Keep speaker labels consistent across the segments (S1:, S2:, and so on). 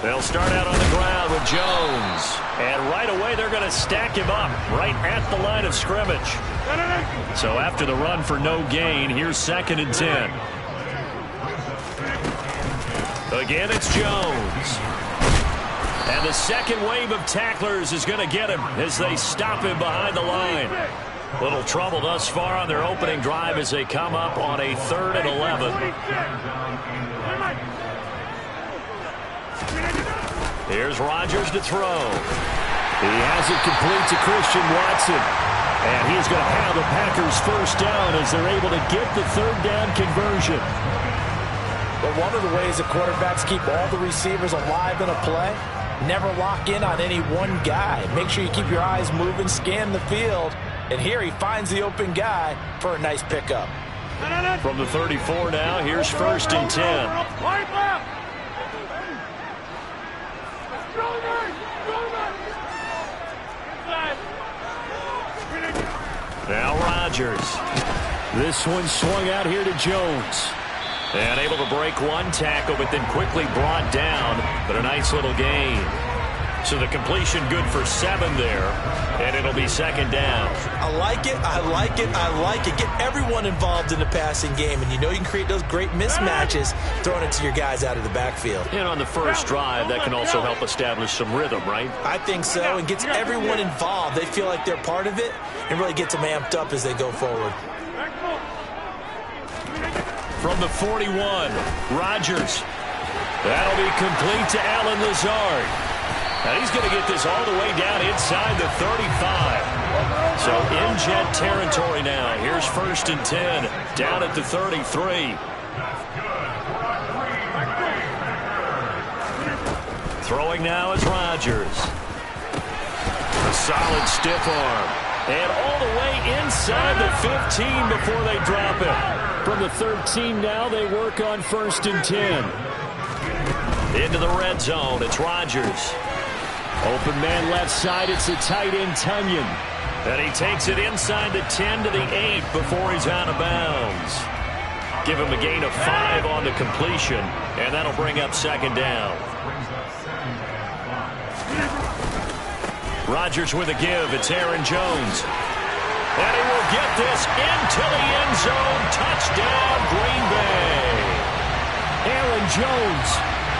S1: They'll start out on the ground with Jones. And right away, they're going to stack him up right at the line of scrimmage. So after the run for no gain, here's 2nd and 10. Again, it's Jones. And the second wave of tacklers is going to get him as they stop him behind the line. Little trouble thus far on their opening drive as they come up on a 3rd and 11. Here's Rodgers to throw. He has it complete to Christian Watson. And he's going to have the Packers first down as they're able to get the 3rd down conversion.
S2: But one of the ways that quarterbacks keep all the receivers alive in a play, never lock in on any one guy. Make sure you keep your eyes moving, scan the field. And here he finds the open guy for a nice pickup.
S1: From the 34 now, here's 1st and 10. Now Rodgers. This one swung out here to Jones. And able to break one tackle, but then quickly brought down. But a nice little gain. So the completion good for 7 there. And it'll be 2nd down.
S2: I like it, I like it, I like it. Get everyone involved in the passing game. And you know you can create those great mismatches throwing it to your guys out of the backfield.
S1: And on the first drive, that can also help establish some rhythm, right?
S2: I think so. And gets everyone involved. They feel like they're part of it and really gets them amped up as they go forward.
S1: From the 41, Rodgers. That'll be complete to Allen Lazard. And he's going to get this all the way down inside the 35. So in Jet territory now. Here's 1st and 10 down at the 33. Throwing now is Rodgers. A solid stiff arm. And all the way inside the 15 before they drop it. From the 13 now, they work on 1st and 10. Into the red zone, it's Rodgers. Open man left side, it's the tight end Tunyon. And he takes it inside the 10 to the 8 before he's out of bounds. Give him a gain of 5 on the completion, and that'll bring up 2nd down. Rodgers with a give, it's Aaron Jones. And he will get this into the end zone. Touchdown, Green Bay. Aaron Jones,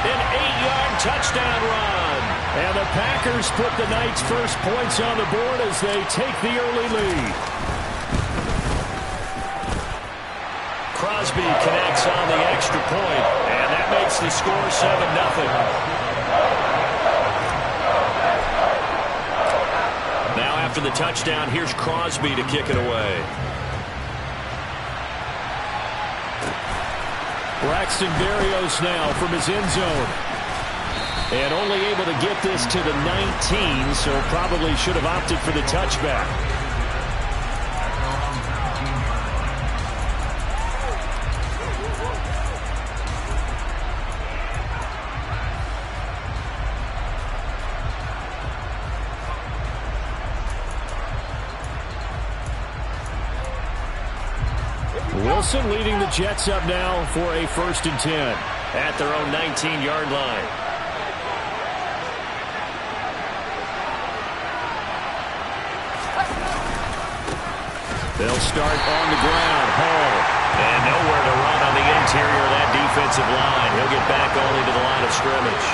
S1: an 8-yard touchdown run. And the Packers put the night's first points on the board as they take the early lead. Crosby connects on the extra point, and that makes the score 7-0. After the touchdown, here's Crosby to kick it away. Braxton Berrios now from his end zone. And only able to get this to the 19, so probably should have opted for the touchback. Wilson leading the Jets up now for a 1st and 10 at their own 19-yard line. They'll start on the ground. Hall. And nowhere to run on the interior of that defensive line. He'll get back only to the line of scrimmage.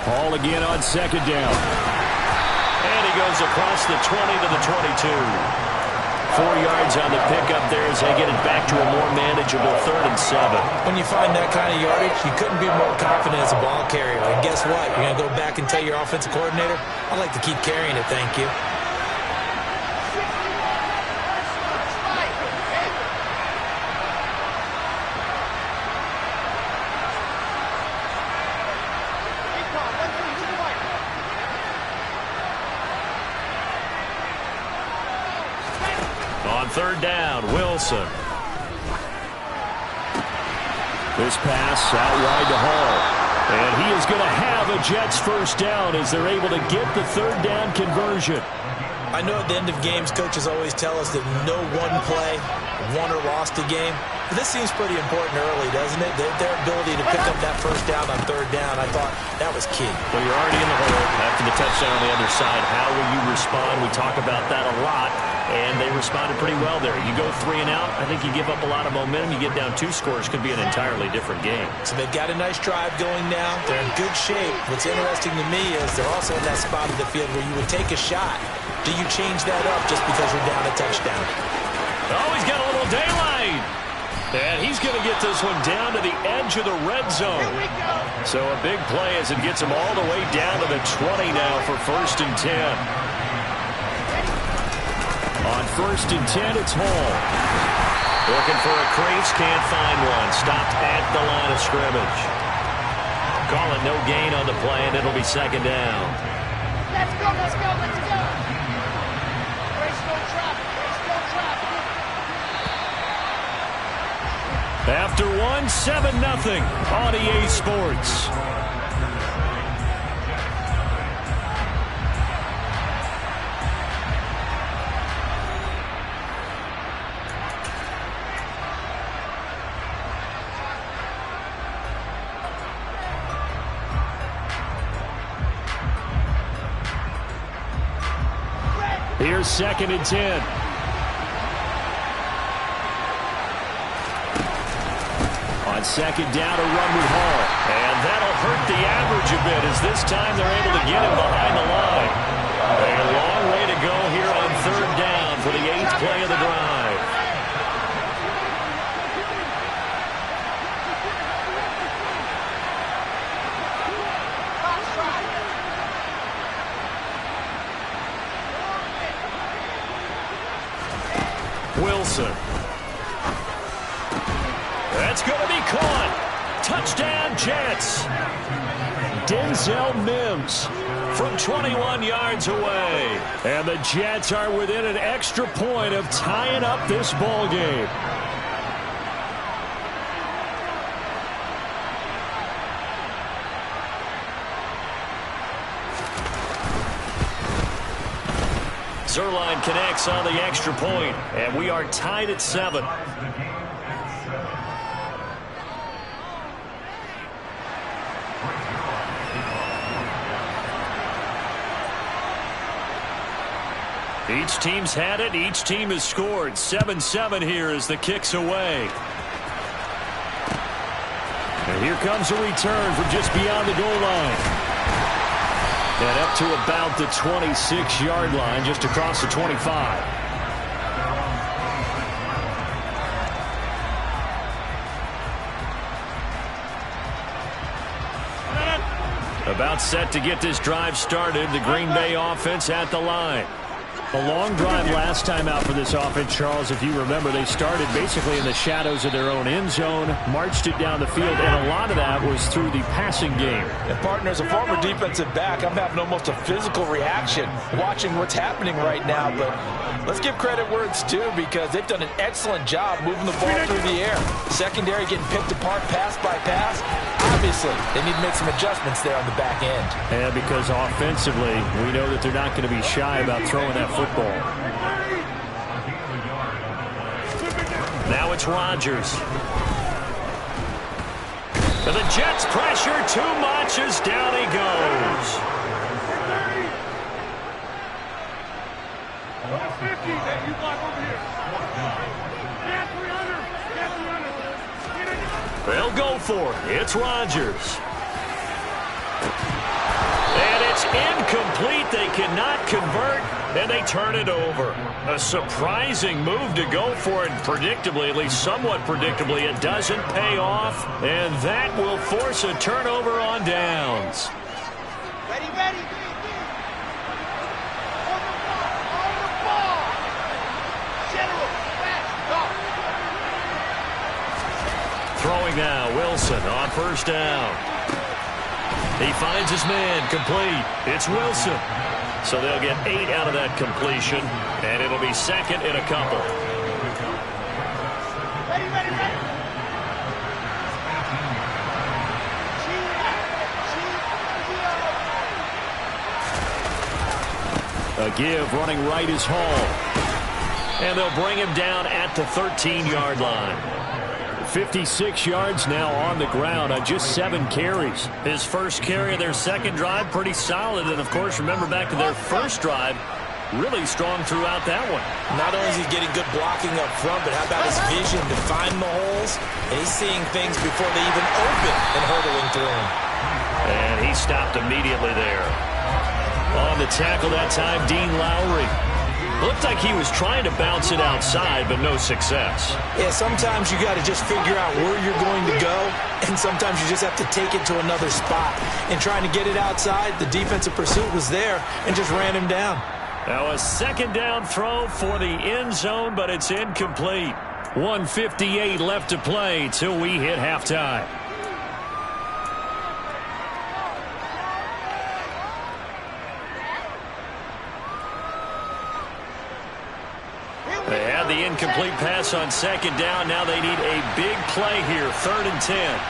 S1: Hall again on 2nd down. And he goes across the 20 to the 22. 4 yards on the pickup there as they get it back to a more manageable 3rd and 7.
S2: When you find that kind of yardage, you couldn't be more confident as a ball carrier. And guess what? You're going to go back and tell your offensive coordinator, I'd like to keep carrying it, thank you.
S1: On 3rd down, Wilson. This pass out wide to Hall. And he is going to have a Jets first down as they're able to get the 3rd down conversion.
S2: I know at the end of games, coaches always tell us that no one play won or lost a game. But this seems pretty important early, doesn't it? Their ability to pick up that first down on third down, I thought that was key.
S1: Well, you're already in the hole after the touchdown on the other side. How will you respond? We talk about that a lot, and they responded pretty well there. You go 3 and out, I think you give up a lot of momentum. You get down 2 scores, could be an entirely different game.
S2: So they've got a nice drive going now. They're in good shape. What's interesting to me is they're also in that spot of the field where you would take a shot. Do you change that up just because you're down a touchdown?
S1: Oh, he's got a little daylight. And he's going to get this one down to the edge of the red zone. So a big play as it gets him all the way down to the 20 now for 1st and 10. On 1st and 10, it's Hall. Looking for a crease, can't find one. Stopped at the line of scrimmage. Call it no gain on the play, and it'll be 2nd down.
S3: Let's go, let's go, let's go. Race no traffic, race no traffic.
S1: After 1, 7-0 on EA Sports. Here's 2nd and 10. On 2nd down, a run with Hall. And that'll hurt the average a bit as this time they're able to get him behind the line. A long way to go here on 3rd down for the 8th play of the drive. Wilson. That's going to be caught. Touchdown, Jets. Denzel Mims from 21 yards away. And the Jets are within an extra point of tying up this ball game. Zerline connects on the extra point, and we are tied at 7. Each team's had it. Each team has scored. 7-7 here as the kick's away. And here comes a return from just beyond the goal line. And up to about the 26-yard line, just across the 25. About set to get this drive started. The Green Bay offense at the line. A long drive last time out for this offense, Charles. If you remember, they started basically in the shadows of their own end zone, marched it down the field, and a lot of that was through the passing game.
S2: And, partner, as a former defensive back, I'm having almost a physical reaction watching what's happening right now. But let's give credit where it's due because they've done an excellent job moving the ball through the air. Secondary getting picked apart pass by pass. Obviously, they need to make some adjustments there on the back end.
S1: And because offensively, we know that they're not going to be shy about throwing that football. Now it's Rodgers. And the Jets pressure too much as down he goes. They'll go for it. It's Rodgers. And it's incomplete. They cannot convert, and they turn it over. A surprising move to go for it. Predictably, at least somewhat predictably, it doesn't pay off, and that will force a turnover on downs.
S3: Ready, ready. On the ball. General, fast, go.
S1: Throwing now, Wilson on 1st down. He finds his man, complete. It's Wilson. So they'll get 8 out of that completion, and it'll be 2nd and a couple.
S3: Ready, ready, ready.
S1: A give running right is Hall. And they'll bring him down at the 13-yard line. 56 yards now on the ground on just 7 carries. His first carry of their second drive, pretty solid. And, of course, remember back to their first drive, really strong throughout that one.
S2: Not only is he getting good blocking up front, but how about his vision to find the holes? And he's seeing things before they even open and hurdling through them.
S1: And he stopped immediately there. On the tackle that time, Dean Lowry. Looked like he was trying to bounce it outside, but no success.
S2: Yeah, sometimes you got to just figure out where you're going to go, and sometimes you just have to take it to another spot. And trying to get it outside, the defensive pursuit was there and just ran him down.
S1: Now a second down throw for the end zone, but it's incomplete. 1:58 left to play till we hit halftime. They had the incomplete pass on second down. Now they need a big play here, 3rd and 10.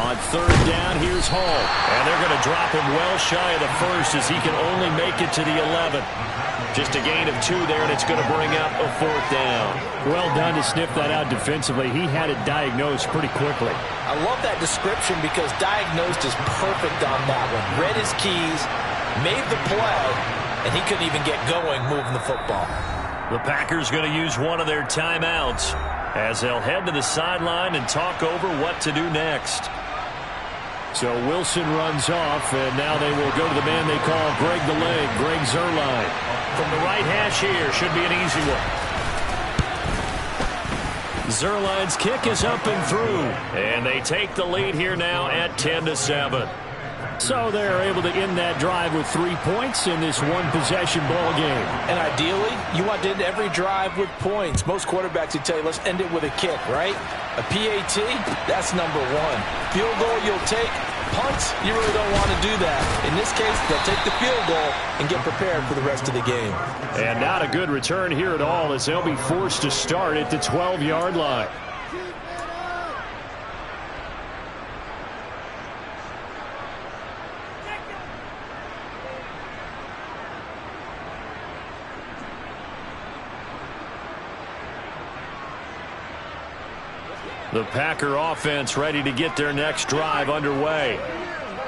S1: On 3rd down, here's Hall. And they're going to drop him well shy of the first as he can only make it to the 11. Just a gain of 2 there, and it's going to bring up a 4th down. Well done to sniff that out defensively. He had it diagnosed pretty quickly.
S2: I love that description because diagnosed is perfect on that one. Read his keys, made the play, and he couldn't even get going moving the football.
S1: The Packers going to use one of their timeouts as they'll head to the sideline and talk over what to do next. So Wilson runs off, and now they will go to the man they call Greg the Leg, Greg Zuerlein. From the right hash here, should be an easy one. Zuerlein's kick is up and through, and they take the lead here now at 10-7. So they're able to end that drive with 3 points in this one-possession ball game.
S2: And ideally, you want to end every drive with points. Most quarterbacks would tell you, let's end it with a kick, right? A PAT, that's number 1. Field goal, you'll take. Punts, you really don't want to do that. In this case, they'll take the field goal and get prepared for the rest of the game.
S1: And not a good return here at all as they'll be forced to start at the 12-yard line. The Packer offense ready to get their next drive underway.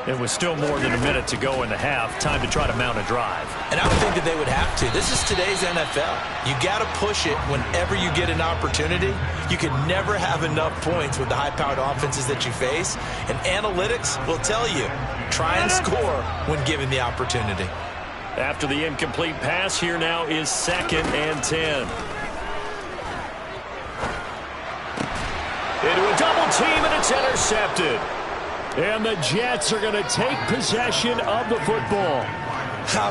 S1: It was still more than a minute to go in the half. Time to try to mount a drive.
S2: And I would think that they would have to. This is today's NFL. You got to push it whenever you get an opportunity. You can never have enough points with the high-powered offenses that you face. And analytics will tell you, try and score when given the opportunity.
S1: After the incomplete pass, here now is 2nd and 10. Into a double team, and it's intercepted. And the Jets are going to take possession of the football.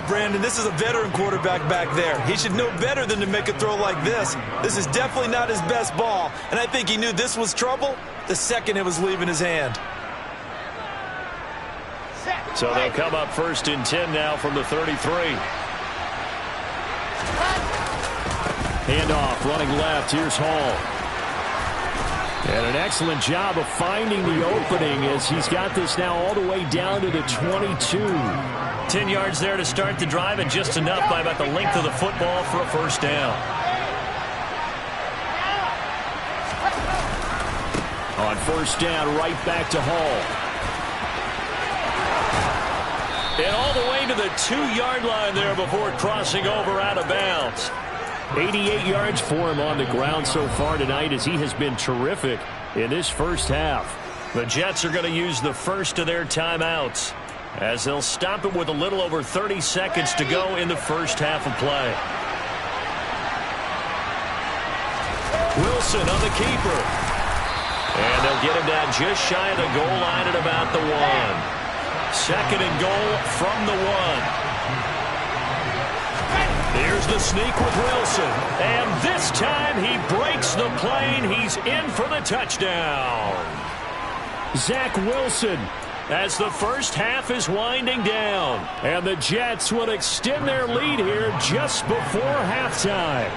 S2: Brandon, this is a veteran quarterback back there. He should know better than to make a throw like this. This is definitely not his best ball, and I think he knew this was trouble the second it was leaving his hand.
S1: So they'll come up 1st and 10 now from the 33. Handoff, running left. Here's Hall. And an excellent job of finding the opening as he's got this now all the way down to the 22. 10 yards there to start the drive, and just enough by about the length of the football for a 1st down. On 1st down, right back to Hall. And all the way to the 2-yard line there before crossing over out of bounds. 88 yards for him on the ground so far tonight as he has been terrific in this first half. The Jets are going to use the first of their timeouts as they'll stop it with a little over 30 seconds to go in the first half of play. Wilson on the keeper. And they'll get him down just shy of the goal line at about the 1. 2nd and goal from the 1. Here's the sneak with Wilson. And this time he breaks the plane. He's in for the touchdown. Zach Wilson as the first half is winding down. And the Jets will extend their lead here just before halftime.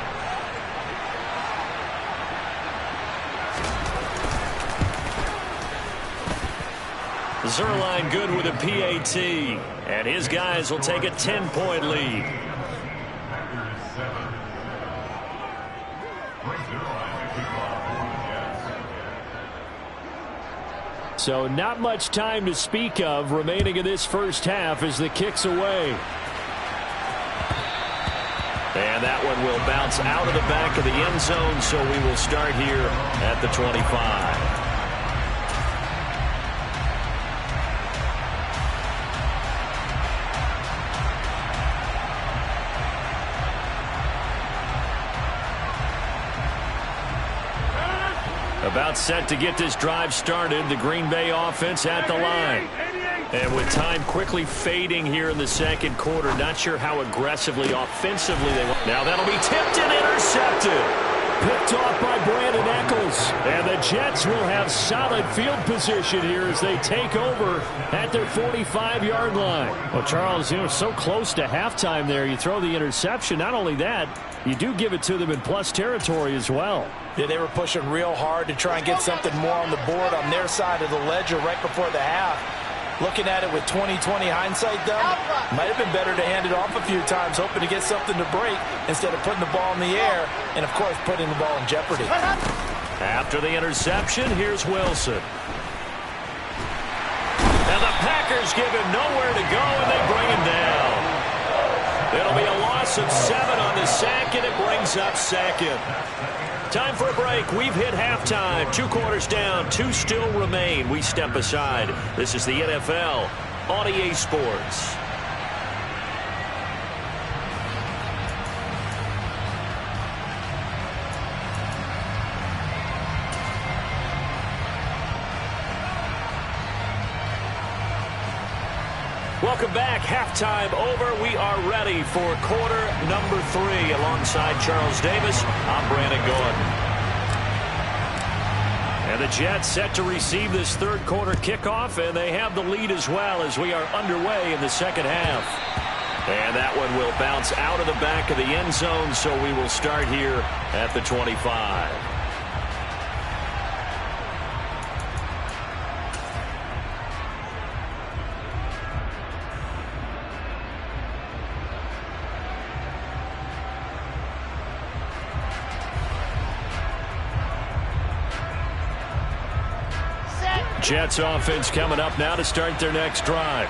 S1: Zerline good with a PAT. And his guys will take a 10-point lead. So not much time to speak of remaining in this first half as the kick's away. And that one will bounce out of the back of the end zone, so we will start here at the 25. About set to get this drive started, the Green Bay offense at the line. And with time quickly fading here in the second quarter, not sure how aggressively, offensively they want. Now that'll be tipped and intercepted. Picked off by Brandon Eccles. And the Jets will have solid field position here as they take over at their 45-yard line. Well, Charles, so close to halftime there. You throw the interception. Not only that, you do give it to them in plus territory as well.
S2: Yeah, they were pushing real hard to try and get something more on the board on their side of the ledger right before the half. Looking at it with 20/20 hindsight, though, might have been better to hand it off a few times, hoping to get something to break instead of putting the ball in the air and, of course, putting the ball in jeopardy.
S1: After the interception, here's Wilson. And the Packers give him nowhere to go, and they bring him down. It'll be a loss of 7 on the sack, and it brings up second. Time for a break. We've hit halftime. 2 quarters down. 2 still remain. We step aside. This is the NFL on EA Sports. Welcome back. Halftime over. We are ready for quarter number 3. Alongside Charles Davis, I'm Brandon Gordon. And the Jets set to receive this third quarter kickoff, and they have the lead as well as we are underway in the second half. And that one will bounce out of the back of the end zone, so we will start here at the 25. Jets offense coming up now to start their next drive.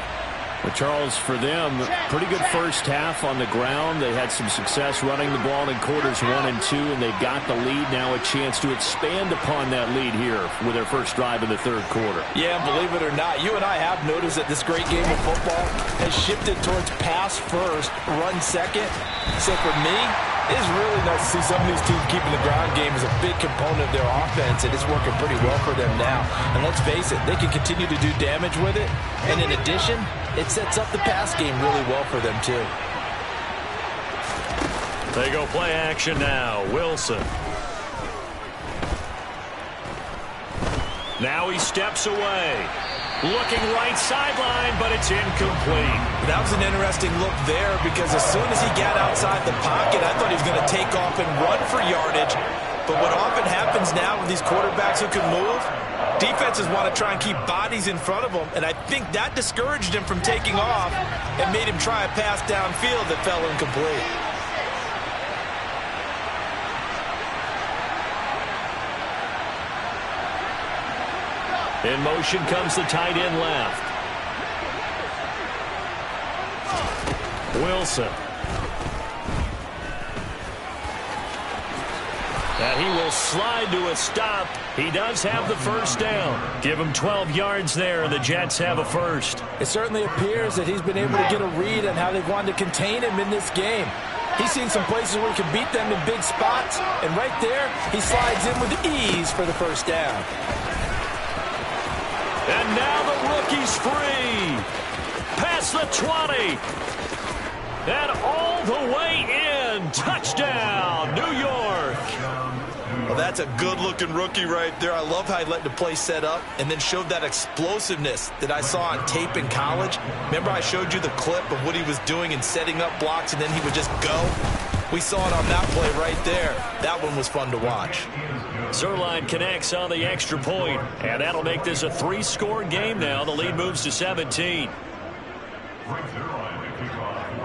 S1: But Charles, for them, pretty good first half on the ground. They had some success running the ball in quarters 1 and 2, and they've got the lead now, a chance to expand upon that lead here with their first drive in the third quarter.
S2: Yeah, believe it or not, you and I have noticed that this great game of football has shifted towards pass first, run second. So for me, it's really nice to see some of these teams keeping the ground game as a big component of their offense, and it's working pretty well for them now. And let's face it, they can continue to do damage with it. And in addition, it sets up the pass game really well for them, too.
S1: They go play action now. Wilson. Now he steps away. Looking right sideline, but it's incomplete.
S2: That was an interesting look there because as soon as he got outside the pocket, I thought he was going to take off and run for yardage. But what often happens now with these quarterbacks who can move, defenses want to try and keep bodies in front of them, and I think that discouraged him from taking off and made him try a pass downfield that fell incomplete.
S1: In motion comes the tight end left. Wilson. And he will slide to a stop. He does have the first down. Give him 12 yards there, and the Jets have a first.
S2: It certainly appears that he's been able to get a read on how they've wanted to contain him in this game. He's seen some places where he can beat them in big spots, and right there, he slides in with ease for the first down.
S1: And now the rookie's free. Past the 20. And all the way in. Touchdown, New York.
S2: Well, that's a good-looking rookie right there. I love how he let the play set up and then showed that explosiveness that I saw on tape in college. Remember I showed you the clip of what he was doing and setting up blocks, and then he would just go? We saw it on that play right there. That one was fun to watch.
S1: Zerline connects on the extra point, and that'll make this a 3-score game now. The lead moves to 17.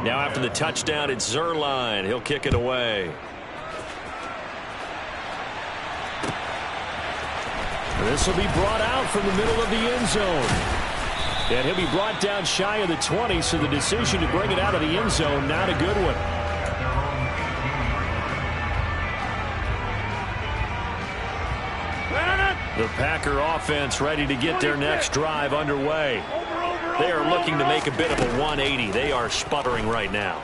S1: Now after the touchdown, it's Zerline. He'll kick it away. This will be brought out from the middle of the end zone. And he'll be brought down shy of the 20, so the decision to bring it out of the end zone, not a good one. The Packer offense ready to get their next drive underway. They are looking to make a bit of a 180. They are sputtering right now.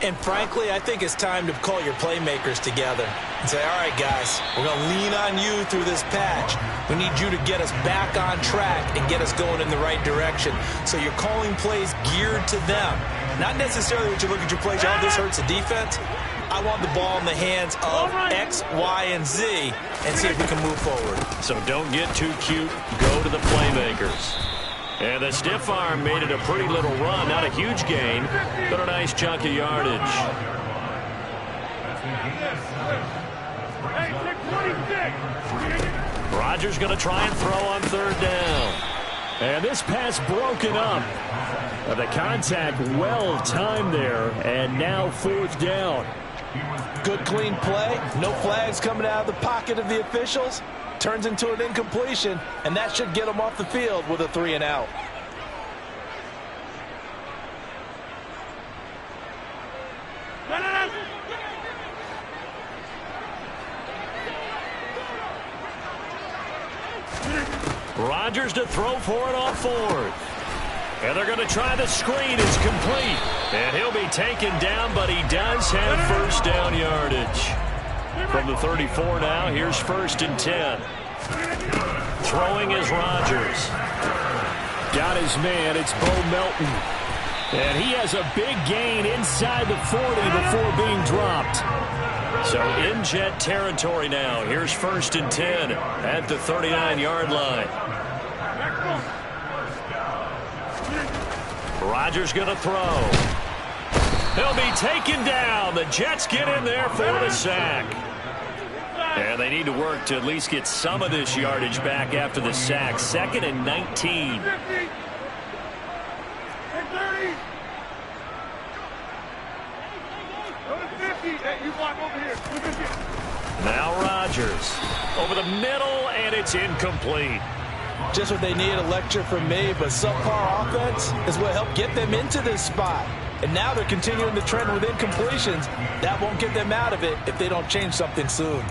S2: And frankly, I think it's time to call your playmakers together and say, all right, guys, we're going to lean on you through this patch. We need you to get us back on track and get us going in the right direction. So you're calling plays geared to them. Not necessarily that you look at your plays, oh, this hurts the defense. I want the ball in the hands of X, Y, and Z and see if we can move forward.
S1: So don't get too cute. Go to the playmakers. And the stiff arm made it a pretty little run. Not a huge gain, but a nice chunk of yardage. Rodgers going to try and throw on third down. And this pass broken up. The contact well timed there, and now fourth down.
S2: Good clean play. No flags coming out of the pocket of the officials. Turns into an incompletion, and that should get them off the field with a 3-and-out.
S1: Rodgers to throw for it on fourth. And they're going to try the screen. It's complete. And he'll be taken down, but he does have first down yardage. From the 34 now, here's 1st and 10. Throwing is Rodgers. Got his man. It's Bo Melton. And he has a big gain inside the 40 before being dropped. So in jet territory now. Here's 1st and 10 at the 39-yard line. Rodgers going to throw. He'll be taken down. The Jets get in there for the sack. And they need to work to at least get some of this yardage back after the sack. 2nd and 19. Now Rodgers over the middle, and it's incomplete.
S2: Just what they need, a lecture from me, but subpar offense is what helped get them into this spot. And now they're continuing the trend with incompletions. That won't get them out of it if they don't change something soon.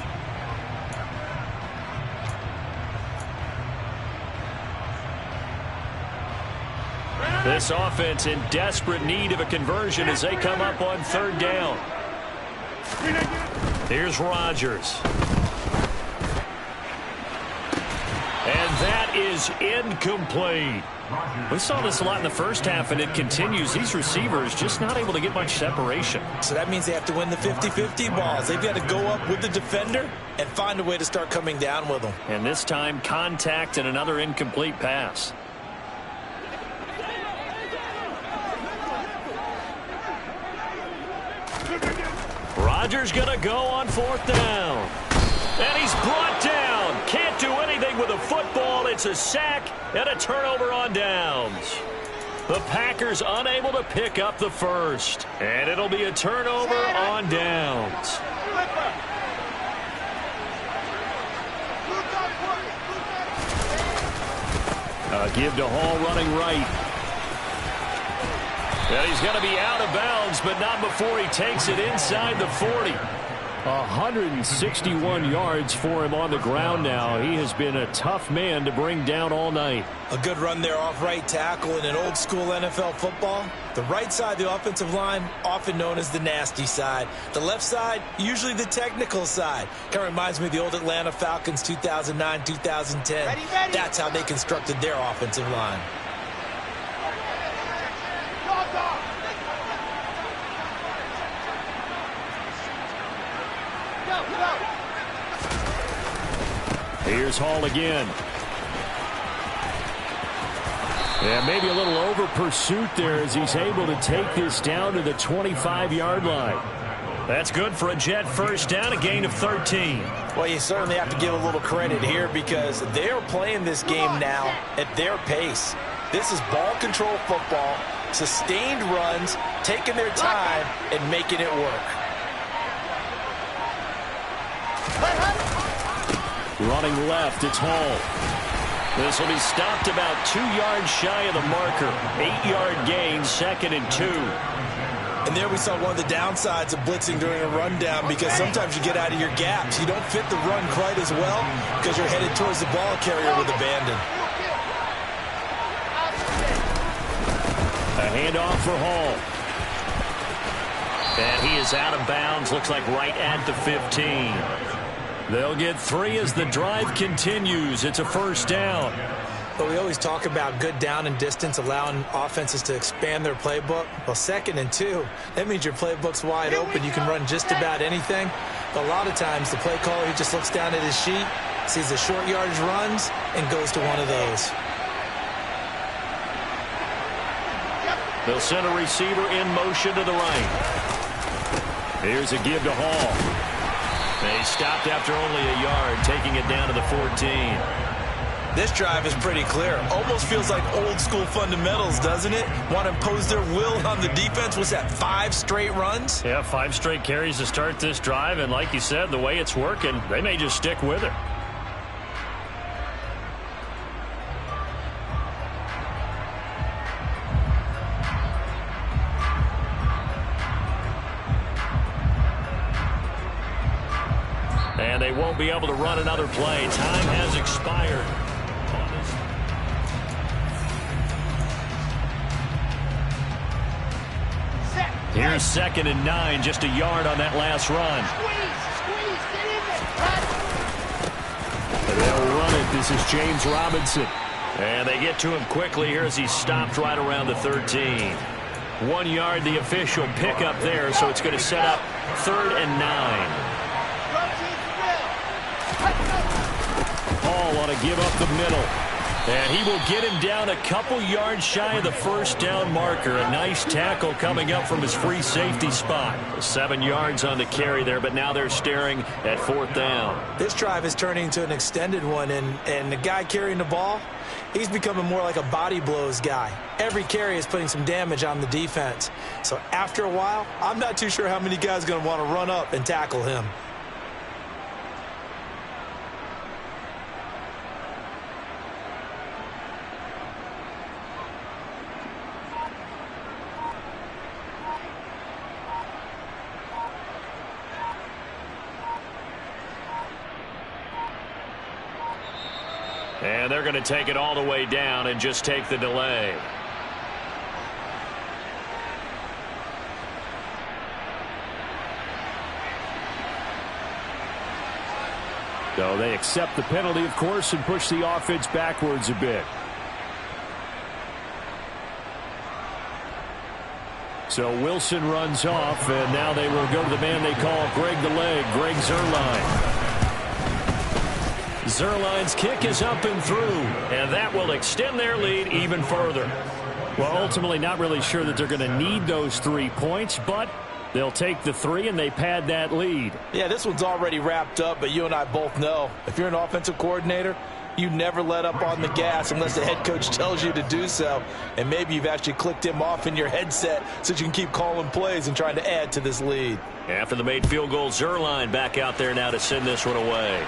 S1: This offense in desperate need of a conversion as they come up on third down. Here's Rodgers. And that is incomplete. We saw this a lot in the first half, and it continues. These receivers just not able to get much separation.
S2: So that means they have to win the 50-50 balls. They've got to go up with the defender and find a way to start coming down with them.
S1: And this time, contact and another incomplete pass. Rodgers going to go on fourth down. And he's brought down. Can't do anything with a football. It's a sack and a turnover on downs. The Packers unable to pick up the first. And it'll be a turnover on downs. Give to Hall running right. And he's going to be out of bounds, but not before he takes it inside the 40. 161 yards for him on the ground now. He has been a tough man to bring down all night.
S2: A good run there off right tackle in an old school NFL football. The right side of the offensive line, often known as the nasty side. The left side, usually the technical side. Kind of reminds me of the old Atlanta Falcons 2009-2010.
S3: Ready.
S2: That's how they constructed their offensive line.
S1: Here's Hall again. And maybe a little over pursuit there as he's able to take this down to the 25-yard line. That's good for a Jet first down, a gain of 13.
S2: Well, you certainly have to give a little credit here because they're playing this game now at their pace. This is ball control football, sustained runs, taking their time and making it work.
S1: Running left, it's Hall. This will be stopped about 2 yards shy of the marker. 8-yard gain, 2nd and 2.
S4: And there we saw one of the downsides of blitzing during a rundown because sometimes you get out of your gaps. You don't fit the run quite as well because you're headed towards the ball carrier with abandon.
S1: A handoff for Hall. And he is out of bounds, looks like right at the 15. They'll get 3 as the drive continues. It's a first down.
S4: But we always talk about good down and distance, allowing offenses to expand their playbook. Well, 2nd and 2, that means your playbook's wide open. You can run just about anything. But a lot of times, the play caller, he just looks down at his sheet, sees the short yardage runs, and goes to one of those.
S1: They'll send a receiver in motion to the right. Here's a give to Hall. They stopped after only a yard, taking it down to the 14.
S4: This drive is pretty clear. Almost feels like old school fundamentals, doesn't it? Want to impose their will on the defense. Was that 5 straight runs?
S1: Yeah, 5 straight carries to start this drive. And like you said, the way it's working, they may just stick with it. And they won't be able to run another play. Time has expired. Here's 2nd and 9, just a yard on that last run.
S3: Squeeze, get in there.
S1: And they'll run it. This is James Robinson. And they get to him quickly here as he's stopped right around the 13. 1 yard, the official pickup there, so it's going to set up 3rd and 9. Hall want to give up the middle. And he will get him down a couple yards shy of the first down marker. A nice tackle coming up from his free safety spot. 7 yards on the carry there, but now they're staring at 4th down.
S4: This drive is turning into an extended one, and the guy carrying the ball, he's becoming more like a body blows guy. Every carry is putting some damage on the defense. So after a while, I'm not too sure how many guys are going to want to run up and tackle him.
S1: And they're going to take it all the way down and just take the delay. So they accept the penalty, of course, and push the offense backwards a bit. So Wilson runs off, and now they will go to the man they call Greg the Leg, Greg Zuerlein. Zuerlein's kick is up and through, and that will extend their lead even further. Well, ultimately not really sure that they're going to need those 3 points, but they'll take the 3 and they pad that lead.
S2: Yeah, this one's already wrapped up, but you and I both know if you're an offensive coordinator, you never let up on the gas unless the head coach tells you to do so. And maybe you've actually clicked him off in your headset so you can keep calling plays and trying to add to this lead.
S1: After the made field goal, Zuerlein back out there now to send this one away.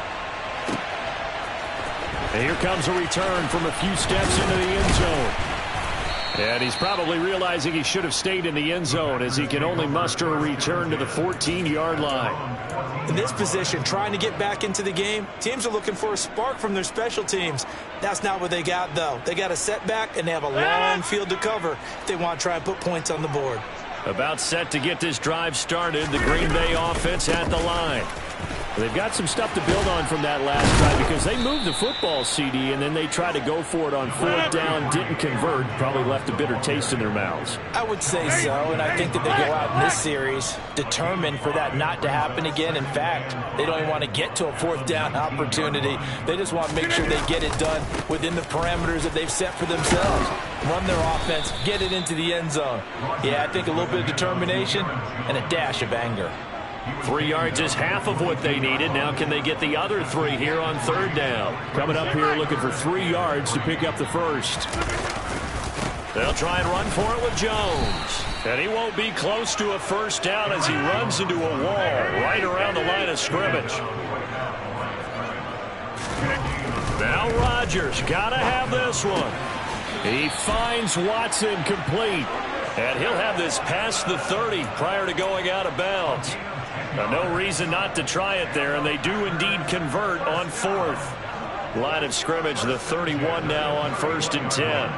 S1: And here comes a return from a few steps into the end zone. And he's probably realizing he should have stayed in the end zone as he can only muster a return to the 14-yard line.
S4: In this position, trying to get back into the game, teams are looking for a spark from their special teams. That's not what they got, though. They got a setback, and they have a long field to cover if they want to try and put points on the board.
S1: About set to get this drive started, the Green Bay offense at the line. They've got some stuff to build on from that last drive because they moved the football, CD, and then they tried to go for it on 4th down, didn't convert, probably left a bitter taste in their mouths.
S2: I would say so, and I think that they go out in this series determined for that not to happen again. In fact, they don't even want to get to a 4th down opportunity. They just want to make sure they get it done within the parameters that they've set for themselves. Run their offense, get it into the end zone. Yeah, I think a little bit of determination and a dash of anger.
S1: 3 yards is half of what they needed. Now can they get the other 3 here on 3rd down?
S5: Coming up here looking for 3 yards to pick up the first.
S1: They'll try and run for it with Jones. And he won't be close to a first down as he runs into a wall right around the line of scrimmage. Now Rodgers got to have this one. He finds Watson complete. And he'll have this past the 30 prior to going out of bounds. Now, no reason not to try it there, and they do indeed convert on 4th. Line of scrimmage, the 31 now on 1st and 10.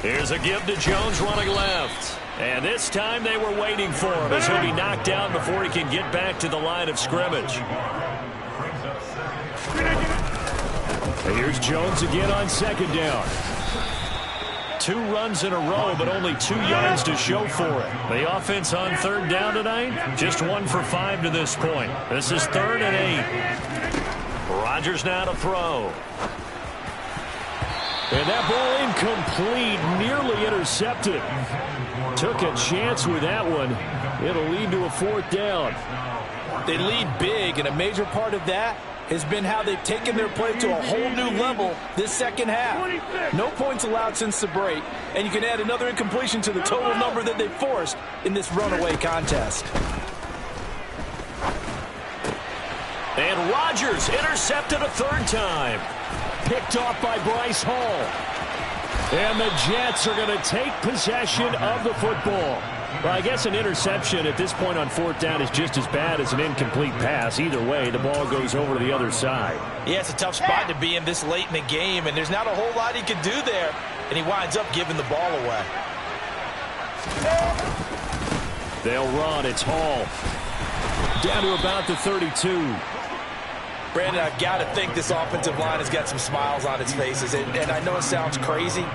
S1: Here's a give to Jones running left. And this time they were waiting for him as he'll be knocked down before he can get back to the line of scrimmage.
S5: Here's Jones again on 2nd down.
S1: 2 runs in a row, but only 2 yards to show for it. The offense on 3rd down tonight, just 1 for 5 to this point. This is 3rd and 8. Rodgers now to throw.
S5: And that ball incomplete, nearly intercepted. Took a chance with that one. It'll lead to a 4th down.
S2: They lead big, and a major part of that has been how they've taken their play to a whole new level this second half. No points allowed since the break, and you can add another incompletion to the total number that they forced in this runaway contest.
S1: And Rodgers intercepted a 3rd time.
S5: Picked off by Bryce Hall. And the Jets are going to take possession of the football. Well, I guess an interception at this point on 4th down is just as bad as an incomplete pass. Either way, the ball goes over to the other side.
S2: Yeah, it's a tough spot to be in this late in the game, and there's not a whole lot he can do there, and he winds up giving the ball away.
S5: They'll run. It's Hall. Down to about the 32.
S2: Brandon, I've got to think this offensive line has got some smiles on its faces, and I know it sounds crazy,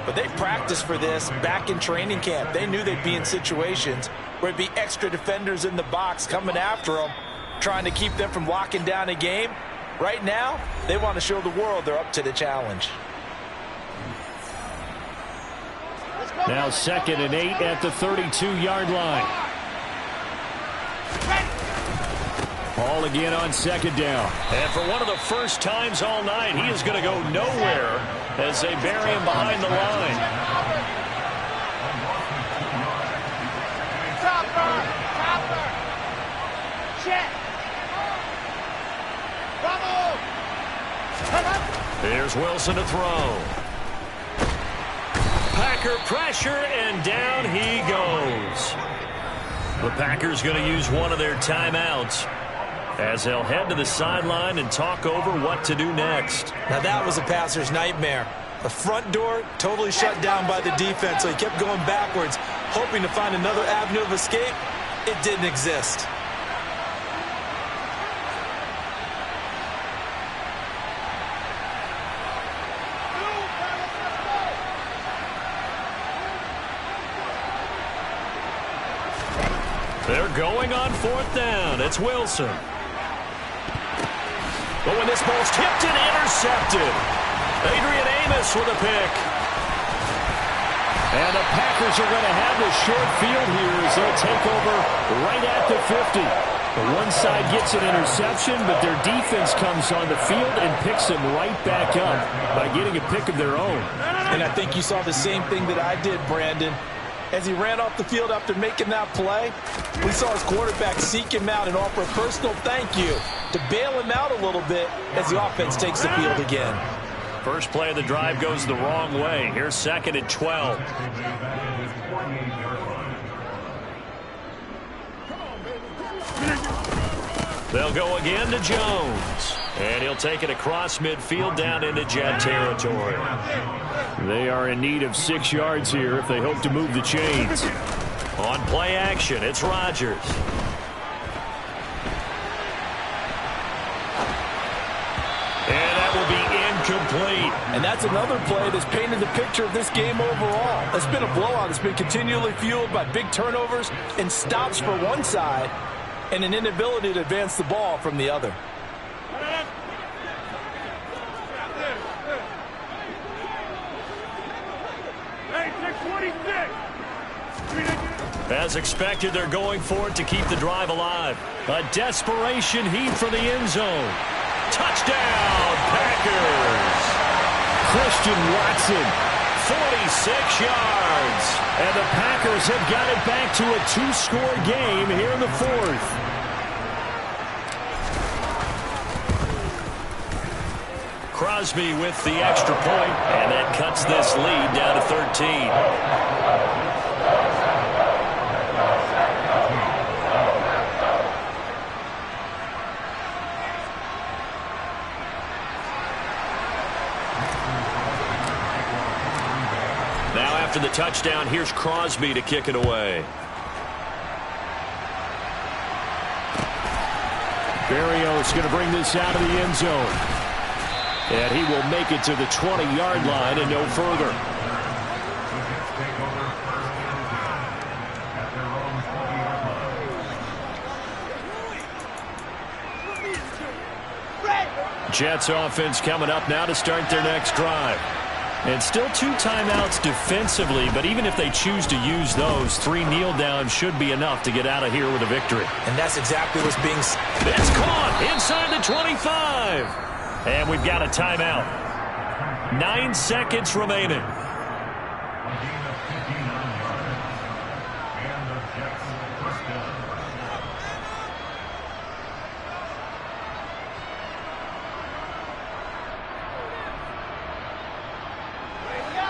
S2: but they practiced for this back in training camp. They knew they'd be in situations where it'd be extra defenders in the box coming after them, trying to keep them from locking down a game. Right now, they want to show the world they're up to the challenge.
S5: Now 2nd and 8 at the 32-yard line. Hall again on 2nd down.
S1: And for one of the first times all night, he is going to go nowhere as they bury him behind the line.
S3: Chopper! Check! Vamos!
S1: Here's Wilson to throw. Packer pressure, and down he goes. The Packers going to use one of their timeouts as they'll head to the sideline and talk over what to do next.
S4: Now that was a passer's nightmare. The front door totally shut down by the defense, so he kept going backwards, hoping to find another avenue of escape. It didn't exist.
S1: They're going on 4th down. It's Wilson. But when this ball's tipped and intercepted, Adrian Amos with a pick.
S5: And the Packers are going to have the short field here as they'll take over right at the 50. The one side gets an interception, but their defense comes on the field and picks them right back up by getting a pick of their own.
S2: And I think you saw the same thing that I did, Brandon. As he ran off the field after making that play, we saw his quarterback seek him out and offer a personal thank you to bail him out a little bit as the offense takes the field again.
S1: First play of the drive goes the wrong way. Here's 2nd and 12. They'll go again to Jones. And he'll take it across midfield down into Jet territory.
S5: They are in need of 6 yards here if they hope to move the chains.
S1: On play action, it's Rodgers. And that will be incomplete.
S2: And that's another play that's painted the picture of this game overall. It's been a blowout. It's been continually fueled by big turnovers and stops for one side and an inability to advance the ball from the other.
S1: As expected, they're going for it to keep the drive alive. A desperation heave for the end zone. Touchdown, Packers!
S5: Christian Watson,
S1: 46 yards.
S5: and the Packers have got it back to a two-score game here in the fourth.
S1: Crosby with the extra point, and that cuts this lead down to 13. Now after the touchdown, here's Crosby to kick it away.
S5: Berrios going to bring this out of the end zone. And he will make it to the 20-yard line and no further. Jets offense coming up now to start their next drive. And still 2 timeouts defensively, but even if they choose to use those, 3 kneel downs should be enough to get out of here with a victory.
S4: And that's exactly what's being...
S1: It's caught inside the 25. And we've got a timeout. 9 seconds remaining.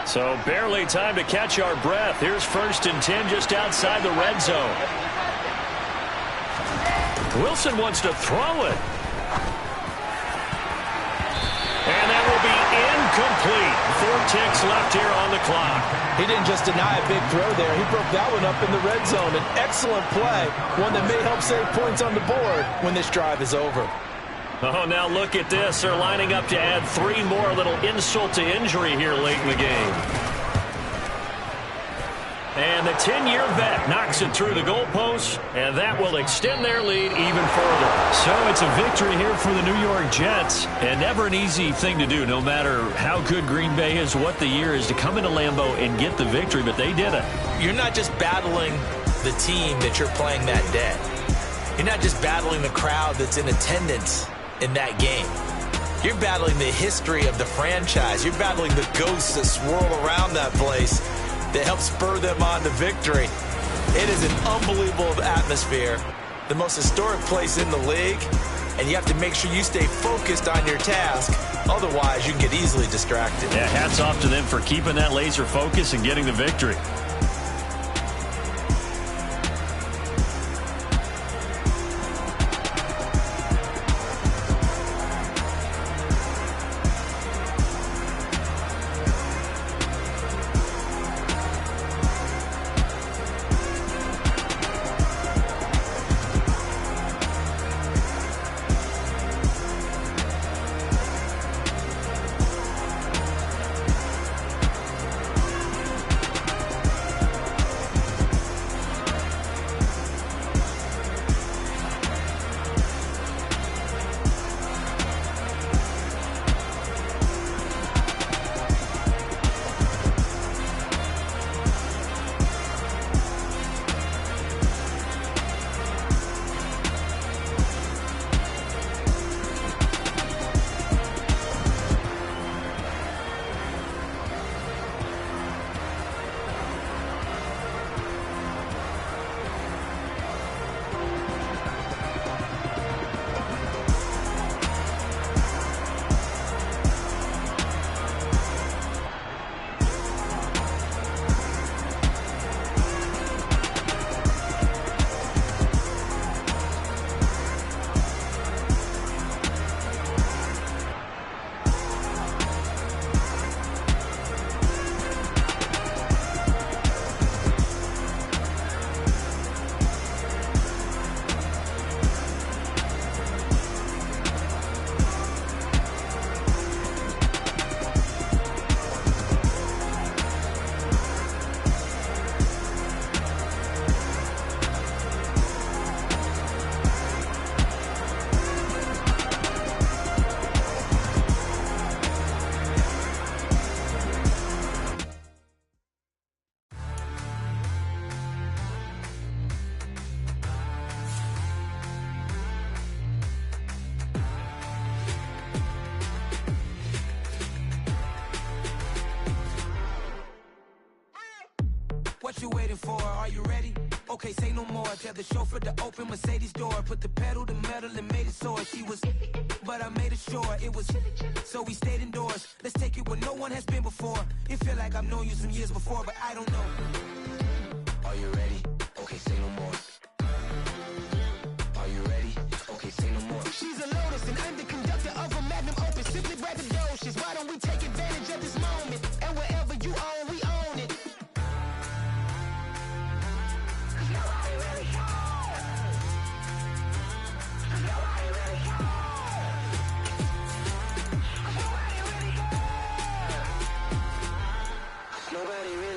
S1: So barely time to catch our breath. Here's 1st and 10 just outside the red zone. Wilson wants to throw it. And that will be incomplete. 4 ticks left here on the clock.
S2: He didn't just deny a big throw there. He broke that one up in the red zone. An excellent play. One that may help save points on the board when this drive is over.
S1: Oh, now look at this. They're lining up to add 3 more, little insult to injury here late in the game. And the 10-year vet knocks it through the goalposts, and that will extend their lead even further.
S5: So it's a victory here for the New York Jets, and never an easy thing to do, no matter how good Green Bay is, what the year is, to come into Lambeau and get the victory, but they did it.
S4: You're not just battling the team that you're playing that day. You're not just battling the crowd that's in attendance in that game. You're battling the history of the franchise. You're battling the ghosts that swirl around that place that help spur them on to victory. It is an unbelievable atmosphere, the most historic place in the league, and you have to make sure you stay focused on your task. Otherwise, you can get easily distracted.
S1: Yeah, hats off to them for keeping that laser focus and getting the victory.
S6: What you waiting for? Are you ready? Okay, say no more. Tell the chauffeur to open Mercedes door. Put the pedal to metal and made it soar. She was, but I made it sure it was. So we stayed indoors. Let's take it where no one has been before. It feel like I've known you some years before, but I don't know. Are you ready? Okay, say no more. Are you ready? Okay, say no more. She's a Lotus and I'm the conductor of a magnum opus. Simply braggadocious. Why don't we take advantage of this moment? And wherever you own, we own it.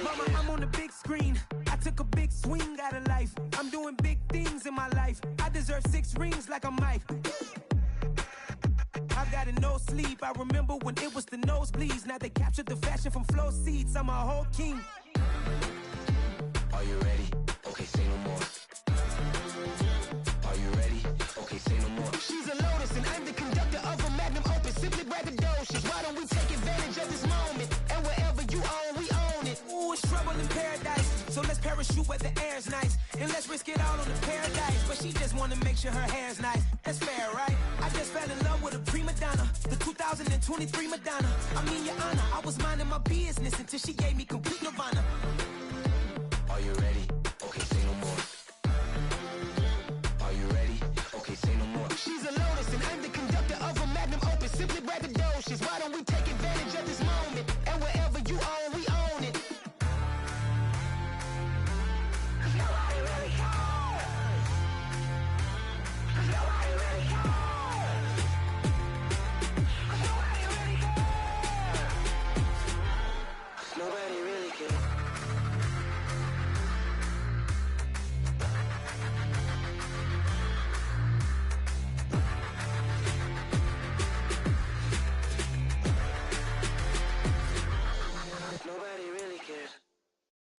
S6: Mama, I'm on the big screen. I took a big swing out of life. I'm doing big things in my life. I deserve 6 rings like a Mike. I've got no sleep. I remember when it was the nosebleeds. Now they captured the fashion from flow seats. I'm a whole king. Are you ready? Okay, say no more. Are you ready? Okay, say no more. She's a Lotus and I'm the conductor of a magnum opus. Simply braggadocious. Why don't we take advantage of this moment? And wherever you own, we own it. Ooh, it's trouble in paradise. So let's parachute where the air's nice. And let's risk it all on the paradise. But she just wanna make sure her hair's nice. That's fair, right? I just fell in love with a prima donna. The 2023 Madonna. I mean, your honor, I was minding my business until she gave me complete nirvana. Are you ready? Okay, say no more. Are you ready? Okay, say no more. She's a Lotus and I'm the conductor of a magnum opus. Simply braggadocious. Why don't we take advantage of this moment? And wherever you own, we own it. Nobody really cares. Nobody really cares. Nobody really cares. Nobody really cares. Nobody really cares.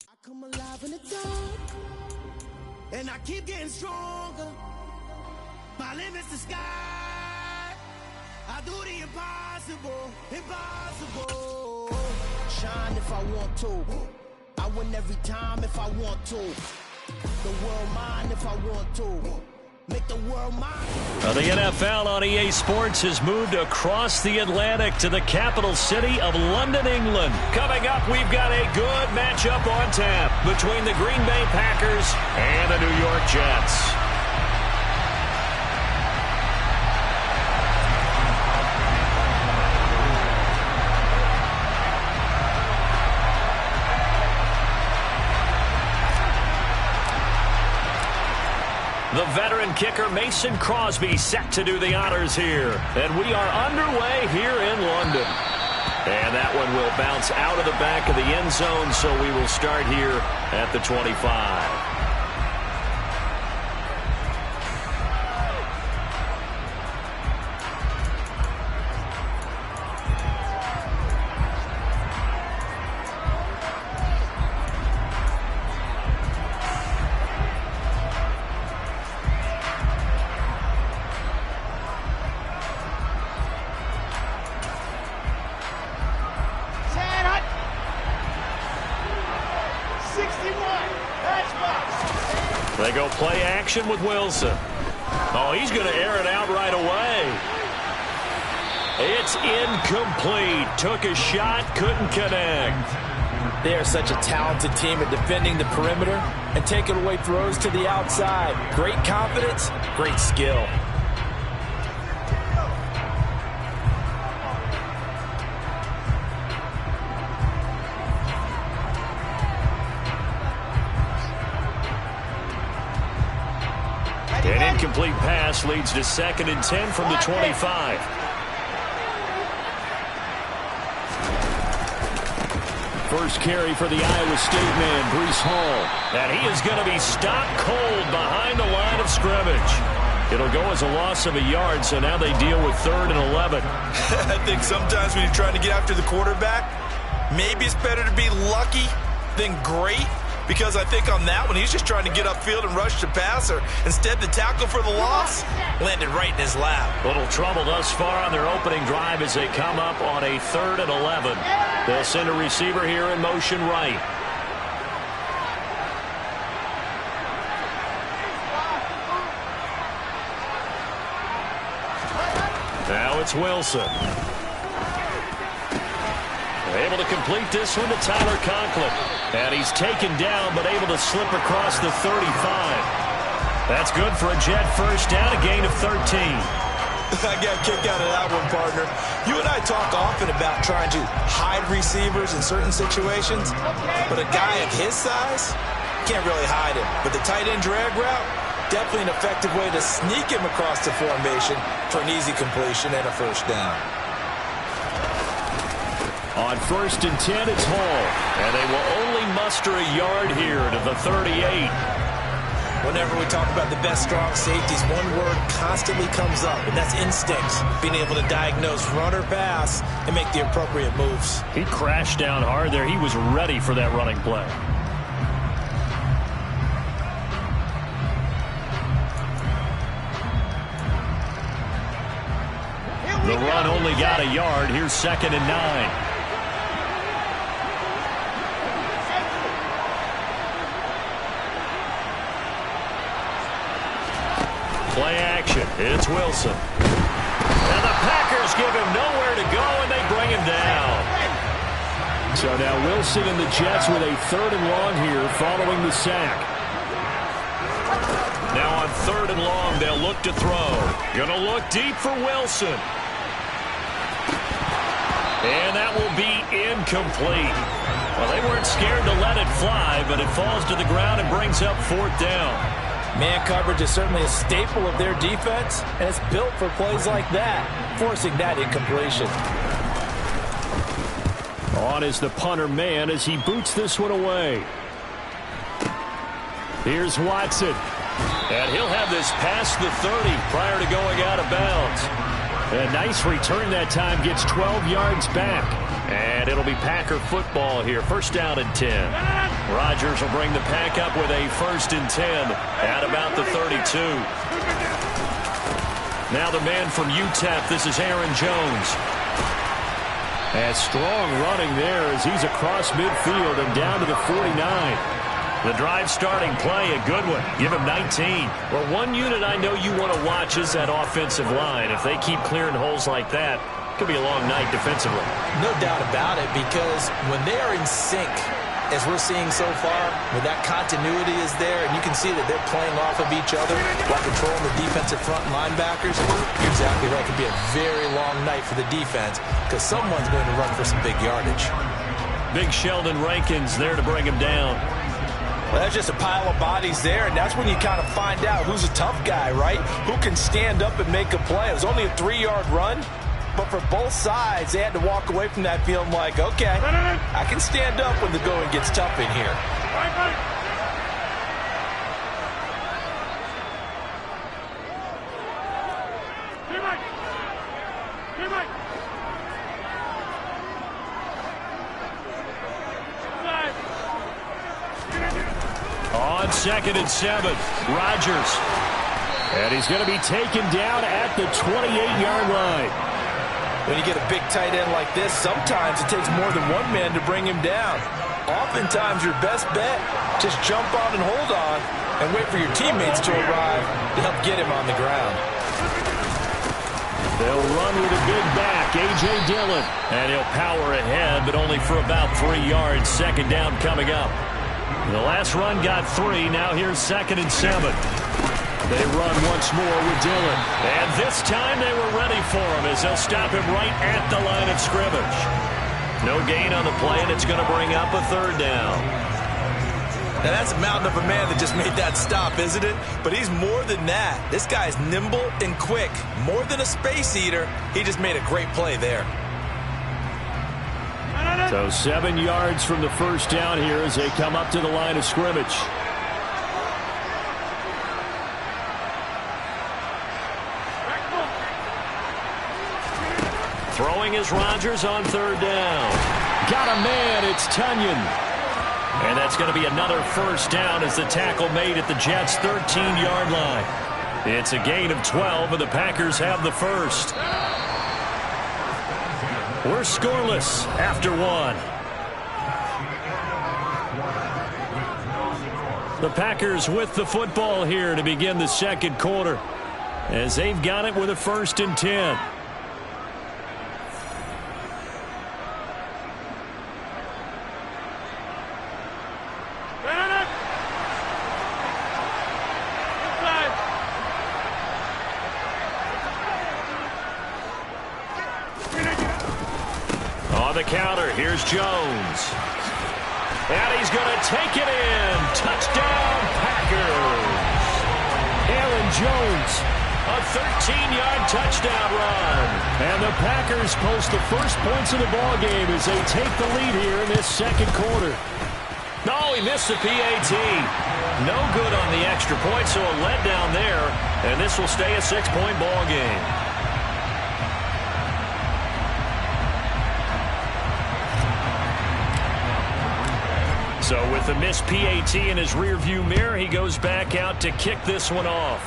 S7: I come alive in the dark, and I keep getting stronger. My limit's the sky. I do the impossible, impossible. Shine if I want to. I win every time if I want to. The world mine if I want to. Make the world mine.
S1: Well, the NFL on EA Sports has moved across the Atlantic to the capital city of London, England. Coming up, we've got a good matchup on tap between the Green Bay Packers and the New York Jets. The veteran kicker Mason Crosby set to do the honors here. And we are underway here in London. And that one will bounce out of the back of the end zone, so we will start here at the 25. They go play action with Wilson. Oh, he's going to air it out right away. It's incomplete. Took a shot, couldn't connect.
S2: They are such a talented team at defending the perimeter and taking away throws to the outside. Great confidence, great skill.
S1: An incomplete pass leads to 2nd and 10 from the 25. First carry for the Iowa State man, Breece Hall. And he is going to be stopped cold behind the line of scrimmage. It'll go as a loss of a yard, so now they deal with 3rd and 11.
S8: I think sometimes when you're trying to get after the quarterback, maybe it's better to be lucky than great. Because I think on that one, he's just trying to get upfield and rush the passer. Instead, the tackle for the loss landed right in his lap.
S1: Little trouble thus far on their opening drive as they come up on a 3rd and 11. They'll send a receiver here in motion right. Now it's Wilson. Able to complete this one to Tyler Conklin. And he's taken down, but able to slip across the 35. That's good for a Jet first down, a gain of 13.
S2: I got a kick out of that one, partner. You and I talk often about trying to hide receivers in certain situations, but a guy of his size can't really hide him. But the tight end drag route, definitely an effective way to sneak him across the formation for an easy completion and a first down.
S1: On 1st and 10, it's Hall. And they will only muster a yard here to the 38.
S2: Whenever we talk about the best strong safeties, one word constantly comes up, and that's instincts. Being able to diagnose run or pass and make the appropriate moves.
S1: He crashed down hard there. He was ready for that running play. The run only got a yard. Here's 2nd and 9. Play action. It's Wilson. And the Packers give him nowhere to go, and they bring him down. So now Wilson and the Jets with a 3rd and long here following the sack. Now on 3rd and long, they'll look to throw. Gonna look deep for Wilson. And that will be incomplete. Well, they weren't scared to let it fly, but it falls to the ground and brings up 4th down.
S2: Man coverage is certainly a staple of their defense, and it's built for plays like that, forcing that incompletion.
S1: On is the punter man as he boots this one away. Here's Watson. And he'll have this past the 30 prior to going out of bounds. A nice return that time, gets 12 yards back. And it'll be Packer football here. 1st down and 10. Rodgers will bring the pack up with a 1st and 10 at about the 32. Now the man from UTEP, this is Aaron Jones. And strong running there as he's across midfield and down to the 49. The drive starting play, a good one. Give him 19. Well, one unit I know you want to watch is that offensive line. If they keep clearing holes like that, it could be a long night defensively.
S2: No doubt about it, because when they are in sync, as we're seeing so far, when that continuity is there, and you can see that they're playing off of each other while controlling the defensive front linebackers, you're exactly right. It could be a very long night for the defense because someone's going to run for some big yardage.
S1: Big Sheldon Rankins there to bring him down.
S2: Well, that's just a pile of bodies there, and that's when you kind of find out who's a tough guy, right? Who can stand up and make a play. It was only a 3-yard run, but for both sides, they had to walk away from that feeling like, okay, I can stand up when the going gets tough in here.
S1: On 2nd and 7, Rodgers. And he's going to be taken down at the 28-yard line.
S2: When you get a big tight end like this, sometimes it takes more than one man to bring him down. Oftentimes, your best bet, just jump on and hold on and wait for your teammates to arrive to help get him on the ground.
S1: They'll run with a big back, A.J. Dillon. And he'll power ahead, but only for about 3 yards. 2nd down coming up. The last run got 3. Now here's 2nd and 7. They run once more with Dillon. And this time they were ready for him as they'll stop him right at the line of scrimmage. No gain on the play, and it's going to bring up a 3rd down.
S2: Now that's a mountain of a man that just made that stop, isn't it? But he's more than that. This guy's nimble and quick. More than a space eater. He just made a great play there.
S1: So 7 yards from the 1st down here as they come up to the line of scrimmage. Throwing is Rodgers on 3rd down. Got a man, it's Tunyon. And that's going to be another 1st down as the tackle made at the Jets' 13-yard line. It's a gain of 12, and the Packers have the 1st. We're scoreless after 1. The Packers with the football here to begin the 2nd quarter as they've got it with a 1st and 10. counter. Here's Jones. And he's going to take it in. Touchdown, Packers. Aaron Jones, a 13-yard touchdown run. And the Packers post the first points of the ballgame as they take the lead here in this second quarter. No, he missed the PAT. No good on the extra point, so a letdown there. And this will stay a 6-point ball game. So with the missed PAT in his rearview mirror, he goes back out to kick this one off.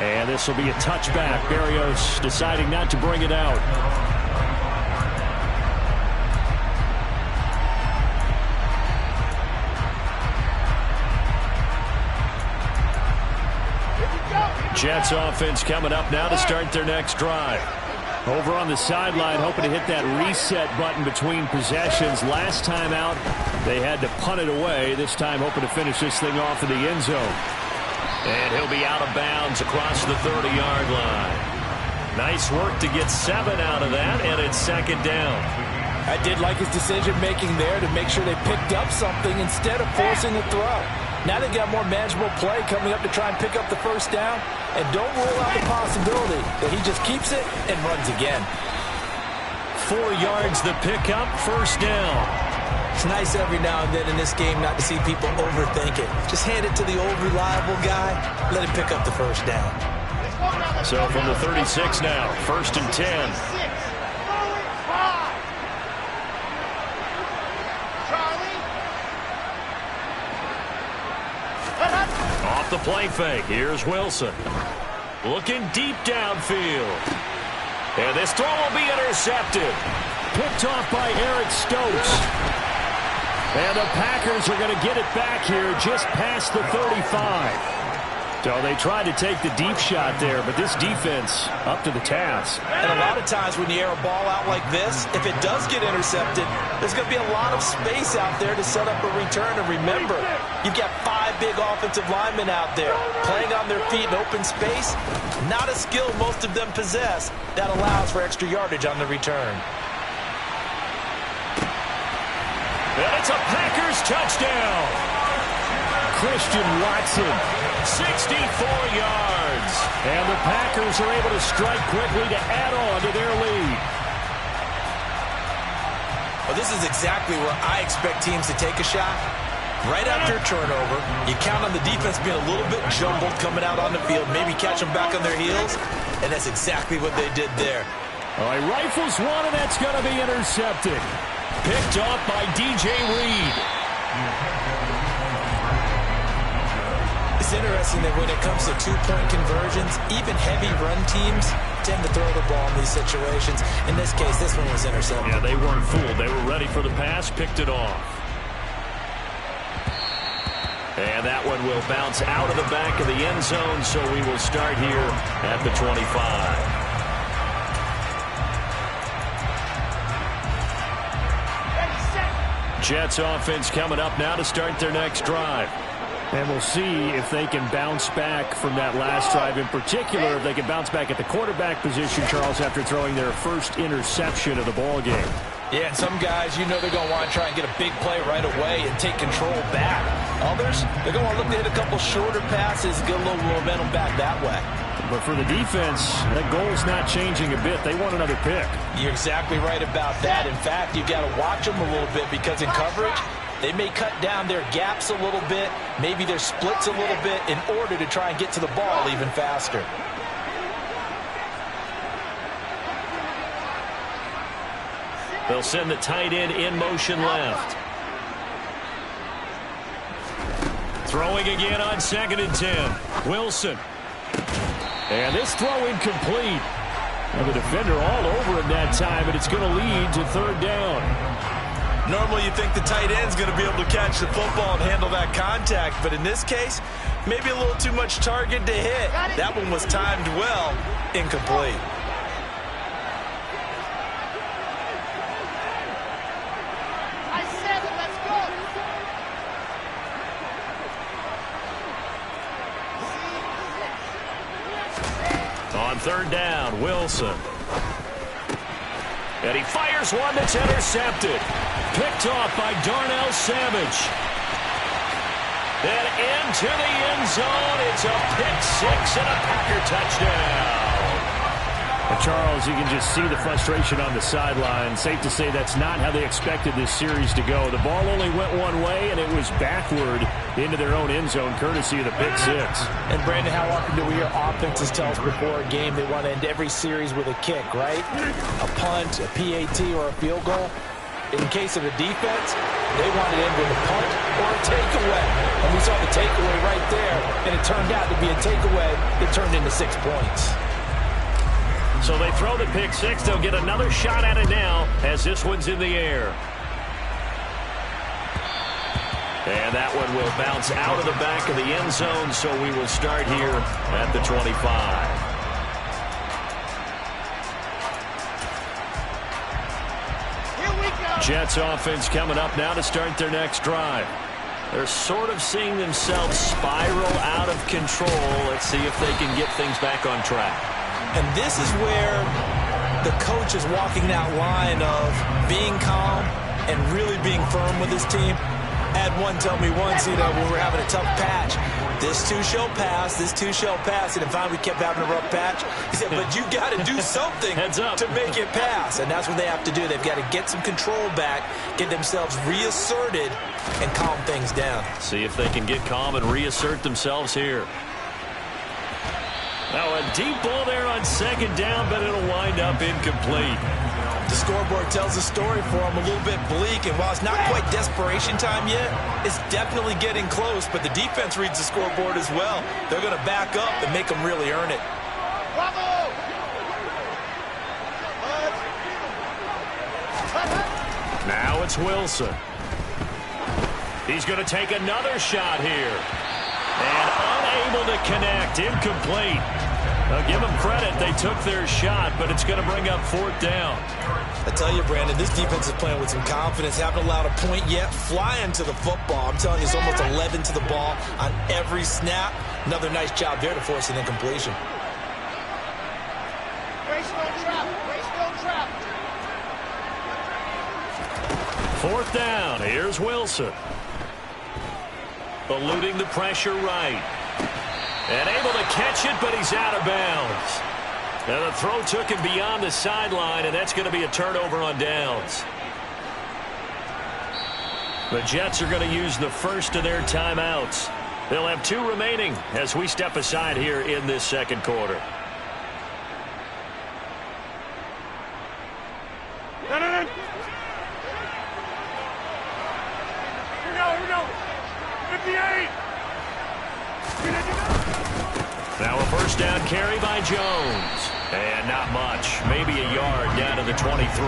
S1: And this will be a touchback. Berrios deciding not to bring it out. Jets offense coming up now to start their next drive. Over on the sideline, hoping to hit that reset button between possessions. Last time out, they had to punt it away. This time, hoping to finish this thing off in the end zone. And he'll be out of bounds across the 30-yard line. Nice work to get 7 out of that, and it's second down.
S2: I did like his decision-making there to make sure they picked up something instead of forcing a throw. Now they got more manageable play coming up to try and pick up the first down. And don't rule out the possibility that he just keeps it and runs again.
S1: 4 yards the pickup, first down.
S4: It's nice every now and then in this game not to see people overthink it. Just hand it to the old reliable guy, let him pick up the first down.
S1: So from the 36 now, first and 10. Off the play fake, here's Wilson. Looking deep downfield. And this throw will be intercepted. Picked off by Eric Stokes. And the Packers are going to get it back here just past the 35. So they tried to take the deep shot there, but this defense up to the task.
S2: And a lot of times when you air a ball out like this, if it does get intercepted, there's going to be a lot of space out there to set up a return. And remember, you've got 5 big offensive linemen out there playing on their feet in open space. Not a skill most of them possess that allows for extra yardage on the return.
S1: And it's a Packers touchdown. Christian Watson, 64 yards. And the Packers are able to strike quickly to add on to their lead.
S2: Well, this is exactly where I expect teams to take a shot. Right after a turnover, you count on the defense being a little bit jumbled coming out on the field, maybe catch them back on their heels, and that's exactly what they did there.
S1: All right, rifles one, and that's going to be intercepted. Picked off by DJ Reed.
S4: It's interesting that when it comes to 2-point conversions, even heavy run teams tend to throw the ball in these situations. In this case, this one was intercepted.
S1: Yeah, they weren't fooled. They were ready for the pass, picked it off. And that one will bounce out of the back of the end zone, so we will start here at the 25. Jets offense coming up now to start their next drive. And we'll see if they can bounce back from that last drive. In particular, if they can bounce back at the quarterback position, Charles, after throwing their first interception of the ball game.
S2: Yeah, and some guys, you know they're going to want to try and get a big play right away and take control back. Others, they're going to look to hit a couple shorter passes, get a little momentum back that way.
S1: But for the defense, that goal's not changing a bit. They want another pick.
S2: You're exactly right about that. In fact, you've got to watch them a little bit because in coverage, they may cut down their gaps a little bit, maybe their splits a little bit in order to try and get to the ball even faster.
S1: They'll send the tight end in motion left. Throwing again on 2nd and 10. Wilson. And this throw incomplete. And the defender all over him that time, and it's going to lead to 3rd down.
S8: Normally you think the tight end's going to be able to catch the football and handle that contact, but in this case, maybe a little too much target to hit. That one was timed well, incomplete. On 3rd down, Wilson.
S1: And he fires one that's intercepted. Picked off by Darnell Savage. Then into the end zone. It's a pick six and a Packer touchdown.
S5: Well, Charles, you can just see the frustration on the sideline. Safe to say that's not how they expected this series to go. The ball only went one way, and it was backward into their own end zone, courtesy of the pick six.
S2: And, Brandon, how often do we hear offenses tell us before a game they want to end every series with a kick, right? A punt, a PAT, or a field goal. In case of the defense, they want to end with a punt or a takeaway. And we saw the takeaway right there, and it turned out to be a takeaway that turned into 6 points.
S1: So they throw the pick six. They'll get another shot at it now as this one's in the air. And that one will bounce out of the back of the end zone, so we will start here at the 25. Jets offense coming up now to start their next drive. They're sort of seeing themselves spiral out of control. Let's see if they can get things back on track.
S4: And this is where the coach is walking that line of being calm and really being firm with his team. I had one tell me once, when we were having a tough patch, this too shall pass, this too shall pass. And finally we kept having a rough patch. He said, but you got to do something to make it pass. And that's what they have to do. They've got to get some control back, get themselves reasserted, and calm things down.
S1: See if they can get calm and reassert themselves here. Now a deep ball there on second down, but it'll wind up incomplete.
S4: The scoreboard tells a story for them, a little bit bleak, and while it's not quite desperation time yet, it's definitely getting close, but the defense reads the scoreboard as well. They're going to back up and make them really earn it.
S1: Now it's Wilson. He's going to take another shot here. And unable to connect, incomplete. Now give them credit, they took their shot, but it's going to bring up fourth down.
S4: I tell you, Brandon, this defense is playing with some confidence. Haven't allowed a point yet. Flying to the football. I'm telling you, it's almost 11 to the ball on every snap. Another nice job there to force an incompletion.
S3: Race no trap. Race no trap.
S1: Fourth down, here's Wilson. Eluding the pressure right. And able to catch it, but he's out of bounds. Now the throw took him beyond the sideline, and that's going to be a turnover on downs. The Jets are going to use the first of their timeouts. They'll have 2 remaining as we step aside here in this second quarter.
S3: Here we go. 58.
S1: Now a first down carry by Jones. And not much. Maybe a yard down to the 23.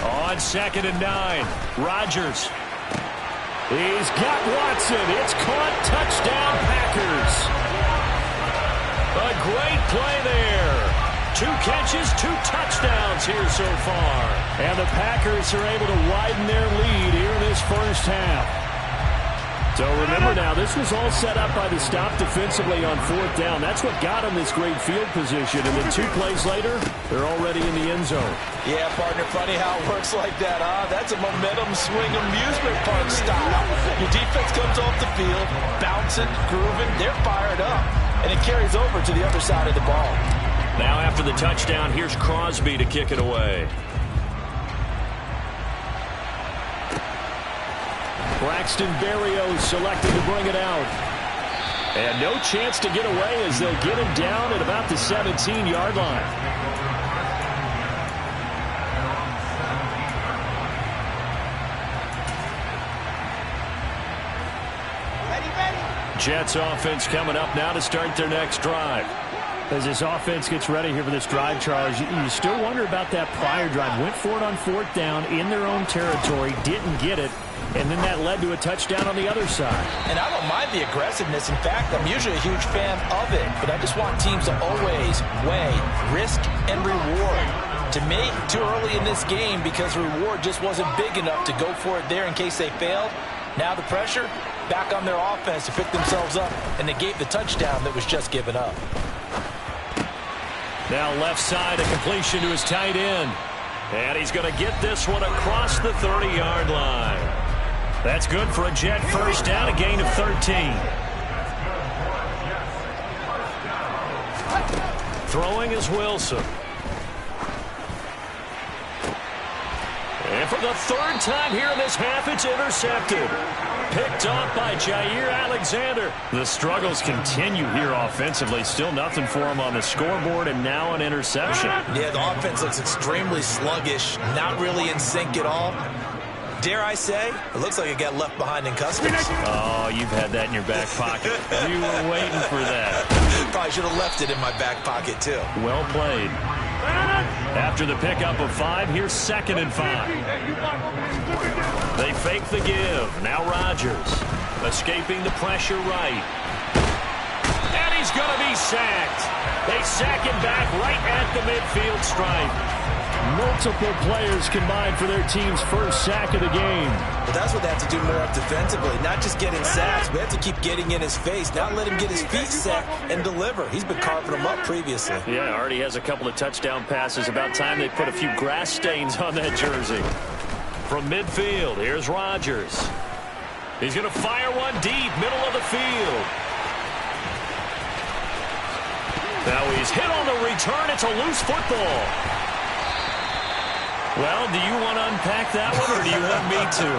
S1: On 2nd and 9. Rodgers. He's got Watson. It's caught. Touchdown, Packers. A great play there. 2 catches, 2 touchdowns here so far. And the Packers are able to widen their lead here in this first half. So remember now, this was all set up by the stop defensively on 4th down. That's what got them this great field position. And then 2 plays later, they're already in the end zone.
S2: Yeah, partner, funny how it works like that, huh? That's a momentum swing amusement park style. Your defense comes off the field, bouncing, grooving, they're fired up. And it carries over to the other side of the ball.
S1: Now after the touchdown, here's Crosby to kick it away. Braxton Berrios selected to bring it out. And no chance to get away as they'll get him down at about the 17-yard line. Jets offense coming up now to start their next drive.
S5: As this offense gets ready here for this drive, Charles, you still wonder about that prior drive. Went for it on 4th down in their own territory, didn't get it, and then that led to a touchdown on the other side.
S2: And I don't mind the aggressiveness. In fact, I'm usually a huge fan of it, but I just want teams to always weigh risk and reward. To me, too early in this game because reward just wasn't big enough to go for it there in case they failed. Now the pressure, back on their offense to pick themselves up and negate the touchdown that was just given up.
S1: Now left side, a completion to his tight end. And he's going to get this one across the 30-yard line. That's good for a Jet first down, a gain of 13. Throwing is Wilson. And for the third time here in this half, it's intercepted. Picked off by Jair Alexander. The struggles continue here offensively. Still nothing for him on the scoreboard, and now an interception.
S2: Yeah, the offense looks extremely sluggish, not really in sync at all. Dare I say, it looks like it got left behind in customs.
S1: Oh, you've had that in your back pocket. You were waiting for that.
S2: Probably should have left it in my back pocket, too.
S1: Well played. After the pickup of 5, here's 2nd and 5. They fake the give. Now Rodgers escaping the pressure right. And he's going to be sacked. They sack him back right at the midfield stripe.
S5: Multiple players combined for their team's first sack of the game.
S2: But that's what they have to do more of defensively, not just getting sacks. We have to keep getting in his face, not let him get his feet set and deliver. He's been carving them up previously.
S1: Yeah, already has a couple of touchdown passes. About time they put a few grass stains on that jersey. From midfield, here's Rodgers. He's going to fire one deep, middle of the field. Now he's hit on the return. It's a loose football. Well, do you want to unpack that one, or do you want me to?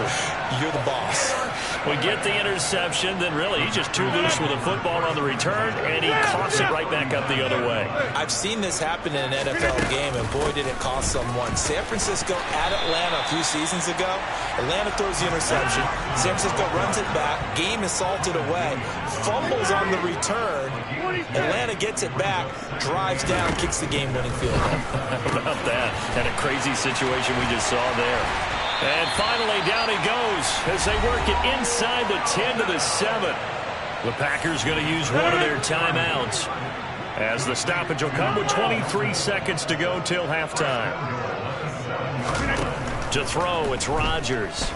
S2: You're the boss.
S1: We get the interception, then really he's just too loose with a football on the return, and he coughs it right back up the other way.
S2: I've seen this happen in an NFL game, and boy, did it cost someone. San Francisco at Atlanta a few seasons ago. Atlanta throws the interception. San Francisco runs it back. Game is salted away. Fumbles on the return. Atlanta gets it back, drives down, kicks the game-winning field goal.
S1: How about that? And a crazy situation we just saw there. And finally, down he goes as they work it inside the 10 to the 7. The Packers going to use one of their timeouts as the stoppage will come with 23 seconds to go till halftime. To throw, it's Rodgers.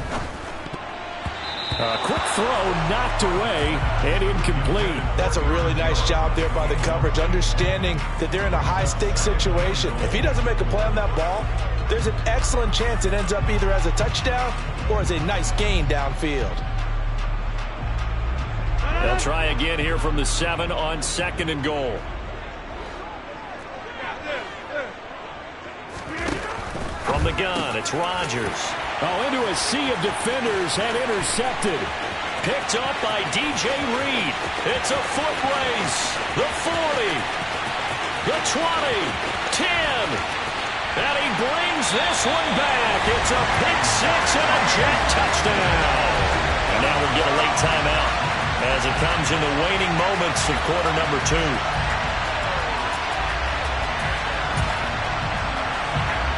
S5: A quick throw knocked away and incomplete.
S2: That's a really nice job there by the coverage, understanding that they're in a high-stakes situation. If he doesn't make a play on that ball, there's an excellent chance it ends up either as a touchdown or as a nice gain downfield.
S1: They'll try again here from the 7 on 2nd and goal. From the gun, it's Rodgers.
S5: Oh, into a sea of defenders and intercepted.
S1: Picked up by DJ Reed. It's a foot race. The 40. The 20. 10. And he brings this one back. It's a pick 6 and a Jet touchdown. And now we'll get a late timeout as it comes in the waning moments of quarter number 2.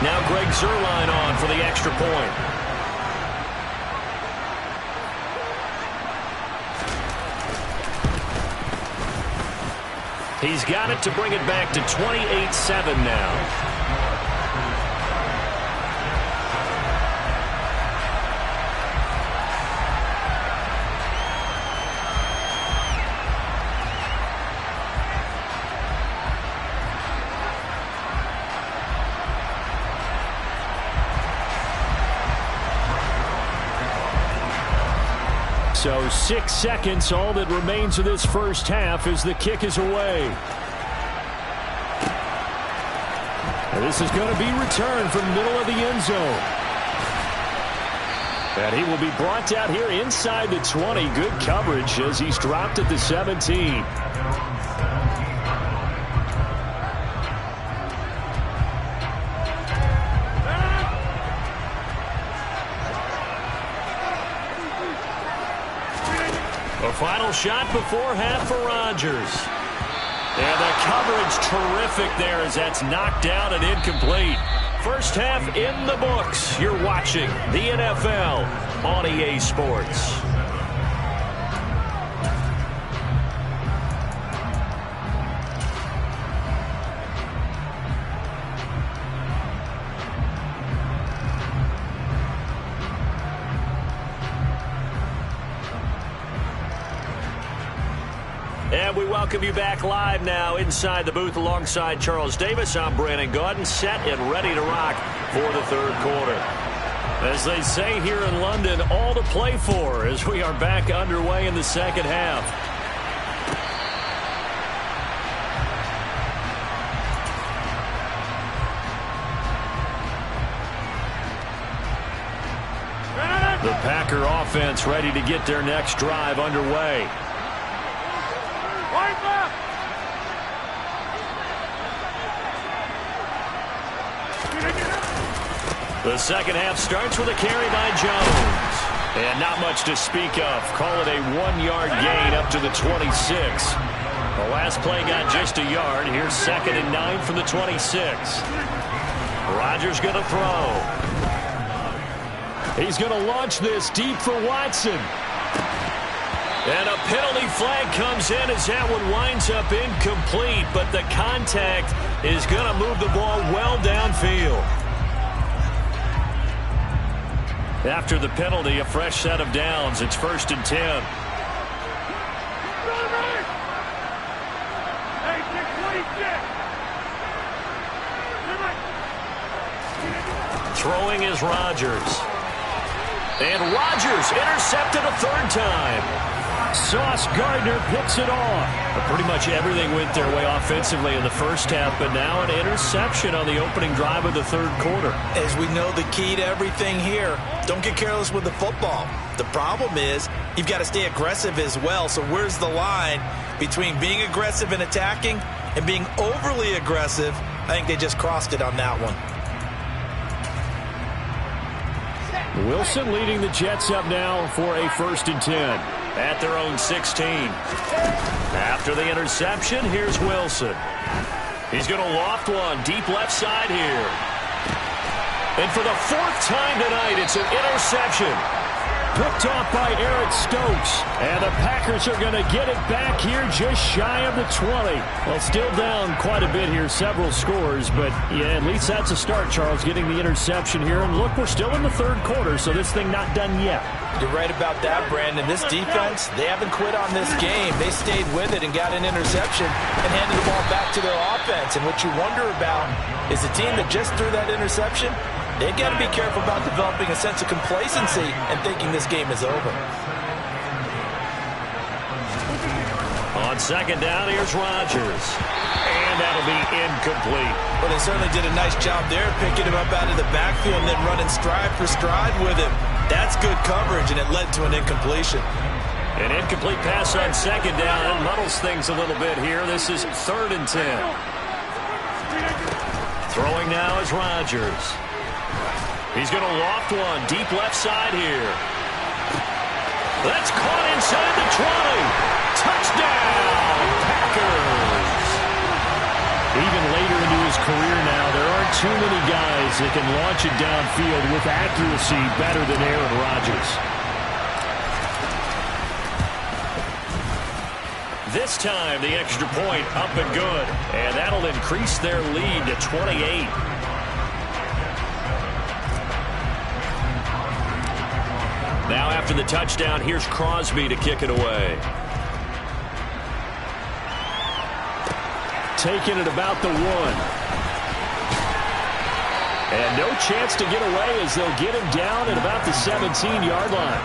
S1: Now Greg Zuerlein on for the extra point. He's got it to bring it back to 28-7 now.
S5: So 6 seconds, all that remains of this first half as the kick is away. And this is going to be returned from the middle of the end zone. And he will be brought down here inside the 20. Good coverage as he's dropped at the 17.
S1: A final shot before half for Rodgers. And the coverage terrific there as that's knocked down and incomplete. First half in the books. You're watching the NFL on EA Sports. And we welcome you back live now inside the booth alongside Charles Davis. I'm Brandon Gaudin, set and ready to rock for the third quarter. As they say here in London, all to play for as we are back underway in the second half. The Packer offense ready to get their next drive underway. The second half starts with a carry by Jones. And not much to speak of. Call it a 1-yard gain up to the 26. The last play got just a yard. Here's 2nd and 9 from the 26. Rodgers going to throw. He's going to launch this deep for Watson. And a penalty flag comes in as that one winds up incomplete. But the contact is going to move the ball well downfield. After the penalty, a fresh set of downs. It's 1st and 10. Throwing is Rodgers. And Rodgers intercepted a 3rd time. Sauce Gardner picks it off. Pretty much everything went their way offensively in the first half, but now an interception on the opening drive of the third quarter.
S2: As we know, the key to everything here, don't get careless with the football. The problem is you've got to stay aggressive as well. So where's the line between being aggressive and attacking and being overly aggressive? I think they just crossed it on that one.
S5: Wilson leading the Jets up now for a 1st and 10.
S1: At their own 16. After the interception, here's Wilson. He's going to loft one deep left side here. And for the 4th time tonight, it's an interception.
S5: Picked off by Eric Stokes. And the Packers are going to get it back here just shy of the 20. Well, still down quite a bit here, several scores. But, yeah, at least that's a start, Charles, getting the interception here. And look, we're still in the third quarter, so this thing not done yet.
S2: You're right about that, Brandon. This defense, they haven't quit on this game. They stayed with it and got an interception and handed the ball back to their offense. And what you wonder about is the team that just threw that interception, they've got to be careful about developing a sense of complacency and thinking this game is over.
S1: On 2nd down, here's Rodgers. And that'll be incomplete.
S2: Well, they certainly did a nice job there, picking him up out of the backfield and then running stride for stride with him. That's good coverage, and it led to an incompletion.
S1: An incomplete pass on 2nd down. That muddles things a little bit here. This is 3rd and 10. Throwing now is Rodgers. He's going to loft one deep left side here. That's caught inside the 20. Touchdown, Packers. Even later into his career now, there aren't too many guys that can launch it downfield with accuracy better than Aaron Rodgers. This time, the extra point up and good. And that'll increase their lead to 28. Now after the touchdown, here's Crosby to kick it away.
S5: Taking it about the 1. And no chance to get away as they'll get him down at about the 17-yard line.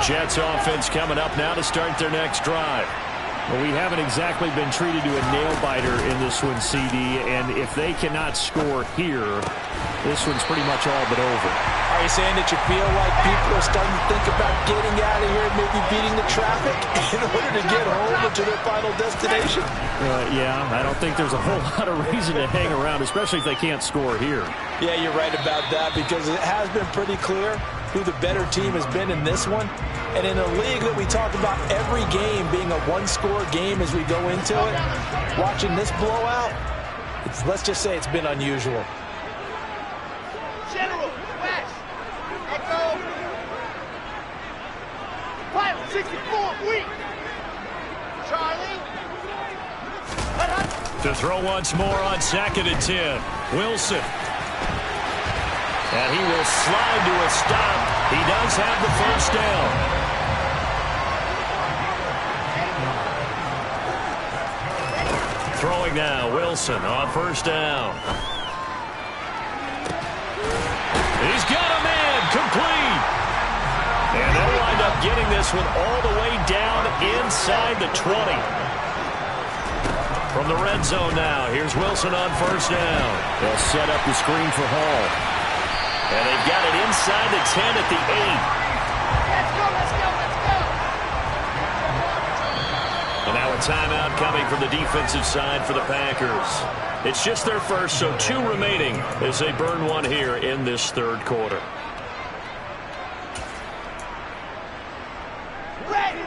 S5: Jets offense coming up now to start their next drive. Well, we haven't exactly been treated to a nail-biter in this one, CD, and if they cannot score here, this one's pretty much all but over.
S2: Are you saying that you feel like people are starting to think about getting out of here and maybe beating the traffic in order to get home or to their final destination?
S5: Yeah, I don't think there's a whole lot of reason to hang around, especially if they can't score here.
S2: Yeah, you're right about that, because it has been pretty clear who the better team has been in this one. And in a league that we talk about every game being a one-score game as we go into it, watching this blowout, let's just say it's been unusual.
S3: General, West, Echo, Pilot 64, weak. Charlie.
S1: To throw once more on 2nd and 10. Wilson. And he will slide to a stop. He does have the first down. Throwing now, Wilson on first down. He's got a man, complete. And they'll wind up getting this one all the way down inside the 20. From the red zone now, here's Wilson on first down. They'll set up the screen for Hall. And they've got it inside the 10 at the 8.
S3: Let's go, let's go, let's go.
S1: And now a timeout coming from the defensive side for the Packers. It's just their first, so 2 remaining as they burn one here in this third quarter.
S3: Ready.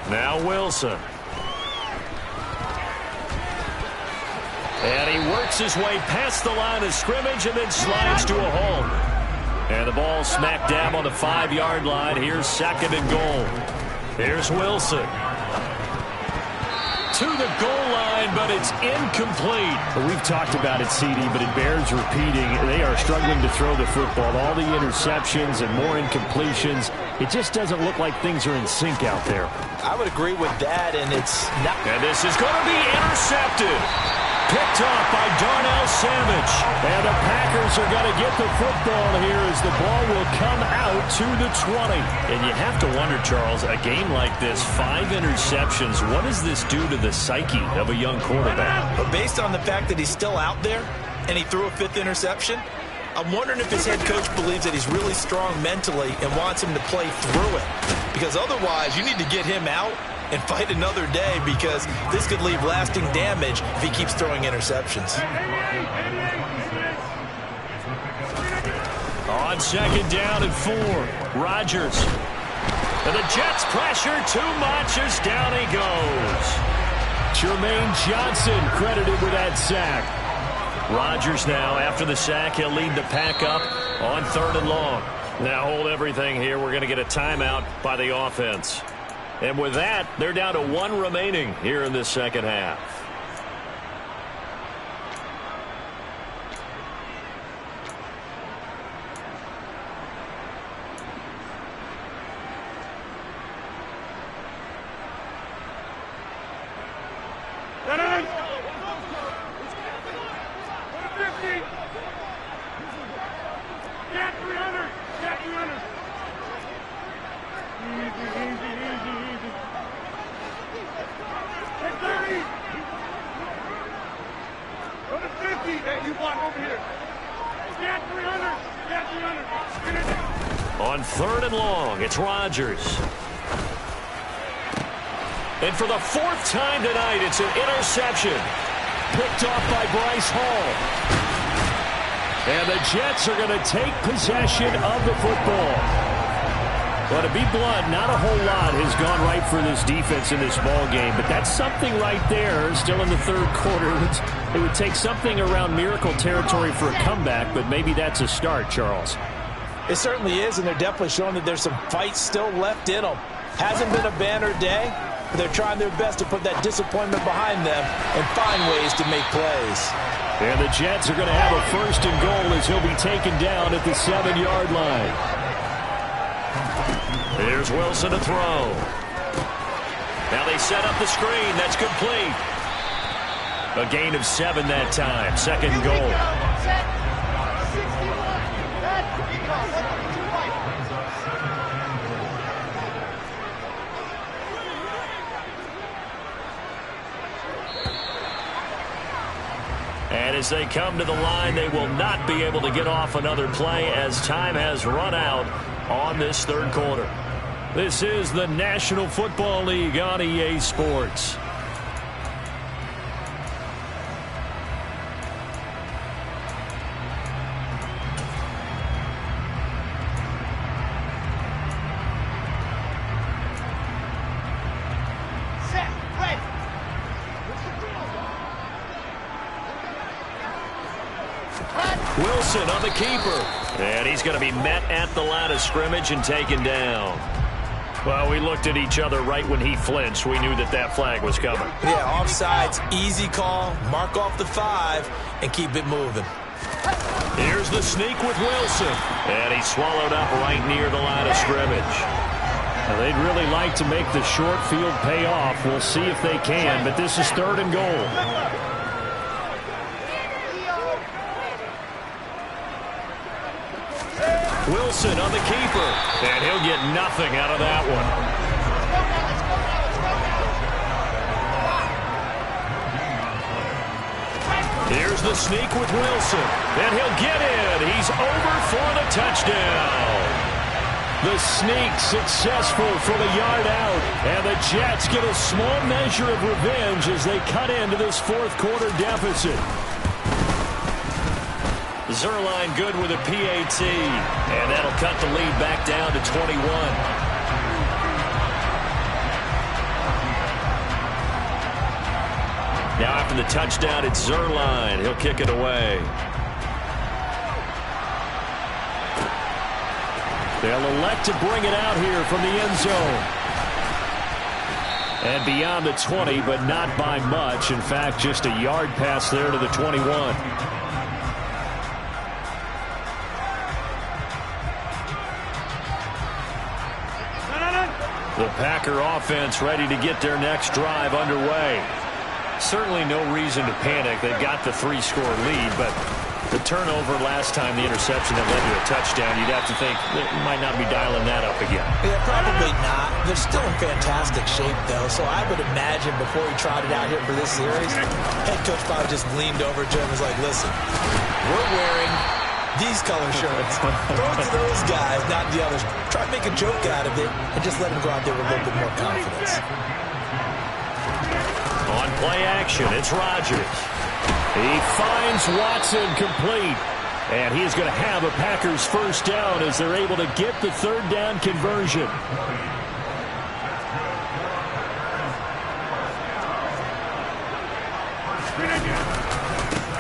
S1: Now Wilson. And he works his way past the line of scrimmage and then slides to a hole. And the ball smack dab on the 5-yard line. Here's second and goal. Here's Wilson. To the goal line, but it's incomplete.
S5: Well, we've talked about it, CD, but it bears repeating. They are struggling to throw the football. All the interceptions and more incompletions. It just doesn't look like things are in sync out there.
S2: I would agree with that, and it's not.
S1: And this is going to be intercepted. Picked off by Darnell Savage. And the Packers are going to get the football here as the ball will come out to the 20. And you have to wonder, Charles, a game like this, 5 interceptions, what does this do to the psyche of a young quarterback?
S2: But based on the fact that he's still out there and he threw a 5th interception, I'm wondering if his head coach believes that he's really strong mentally and wants him to play through it. Because otherwise, you need to get him out and fight another day, because this could leave lasting damage if he keeps throwing interceptions.
S1: On second down and 4, Rodgers. And the Jets pressure too much as down he goes. Jermaine Johnson credited with that sack. Rodgers now, after the sack, he'll lead the pack up on 3rd and long. Now hold everything here. We're going to get a timeout by the offense. And with that, they're down to 1 remaining here in this second half. On 3rd and long, it's Rodgers. And for the 4th time tonight, it's an interception. Picked off by Bryce Hall. And the Jets are going to take possession of the football. Well, to be blunt, not a whole lot has gone right for this defense in this ball game, but that's something right there. Still in the 3rd quarter. It would take something around miracle territory for a comeback, but maybe that's a start, Charles.
S2: It certainly is, and they're definitely showing that there's some fight still left in them. Hasn't been a banner day, but they're trying their best to put that disappointment behind them and find ways to make plays.
S5: And the Jets are going to have a 1st and goal as he'll be taken down at the 7-yard line.
S1: Here's Wilson to throw. Now they set up the screen. That's complete. A gain of 7 that time. 2nd and goal. And as they come to the line, they will not be able to get off another play as time has run out on this 3rd quarter. This is the National Football League on EA Sports. Wilson on the keeper. And he's going to be met at the line of scrimmage and taken down. Well, we looked at each other right when he flinched. We knew that that flag was coming.
S4: Yeah, offsides, easy call, mark off the 5, and keep it moving.
S1: Here's the sneak with Wilson. And he swallowed up right near the line of scrimmage. Now, they'd really like to make the short field pay off. We'll see if they can, but this is 3rd and goal. Wilson on the keeper, and he'll get nothing out of that one. Here's the sneak with Wilson, and he'll get in. He's over for the touchdown. The sneak successful from a yard out, and the Jets get a small measure of revenge as they cut into this 4th quarter deficit. Zerline good with a PAT, and that'll cut the lead back down to 21. Now after the touchdown, it's Zerline. He'll kick it away. They'll elect to bring it out here from the end zone. And beyond the 20, but not by much. In fact, just a yard pass there to the 21. The Packer offense ready to get their next drive underway. Certainly no reason to panic. They've got the 3-score lead, but the turnover last time, the interception that led to a touchdown, you'd have to think they might not be dialing that up again.
S4: Yeah, probably not. They're still in fantastic shape, though, so I would imagine before he trotted out here for this series, head coach probably just leaned over to him and was like, listen, we're wearing these color shirts. Throw it to those guys, not the others. Try to make a joke out of it and just let them go out there with a little bit more confidence.
S1: On play action, it's Rodgers. He finds Watson complete. And he is going to have a Packers first down as they're able to get the 3rd down conversion.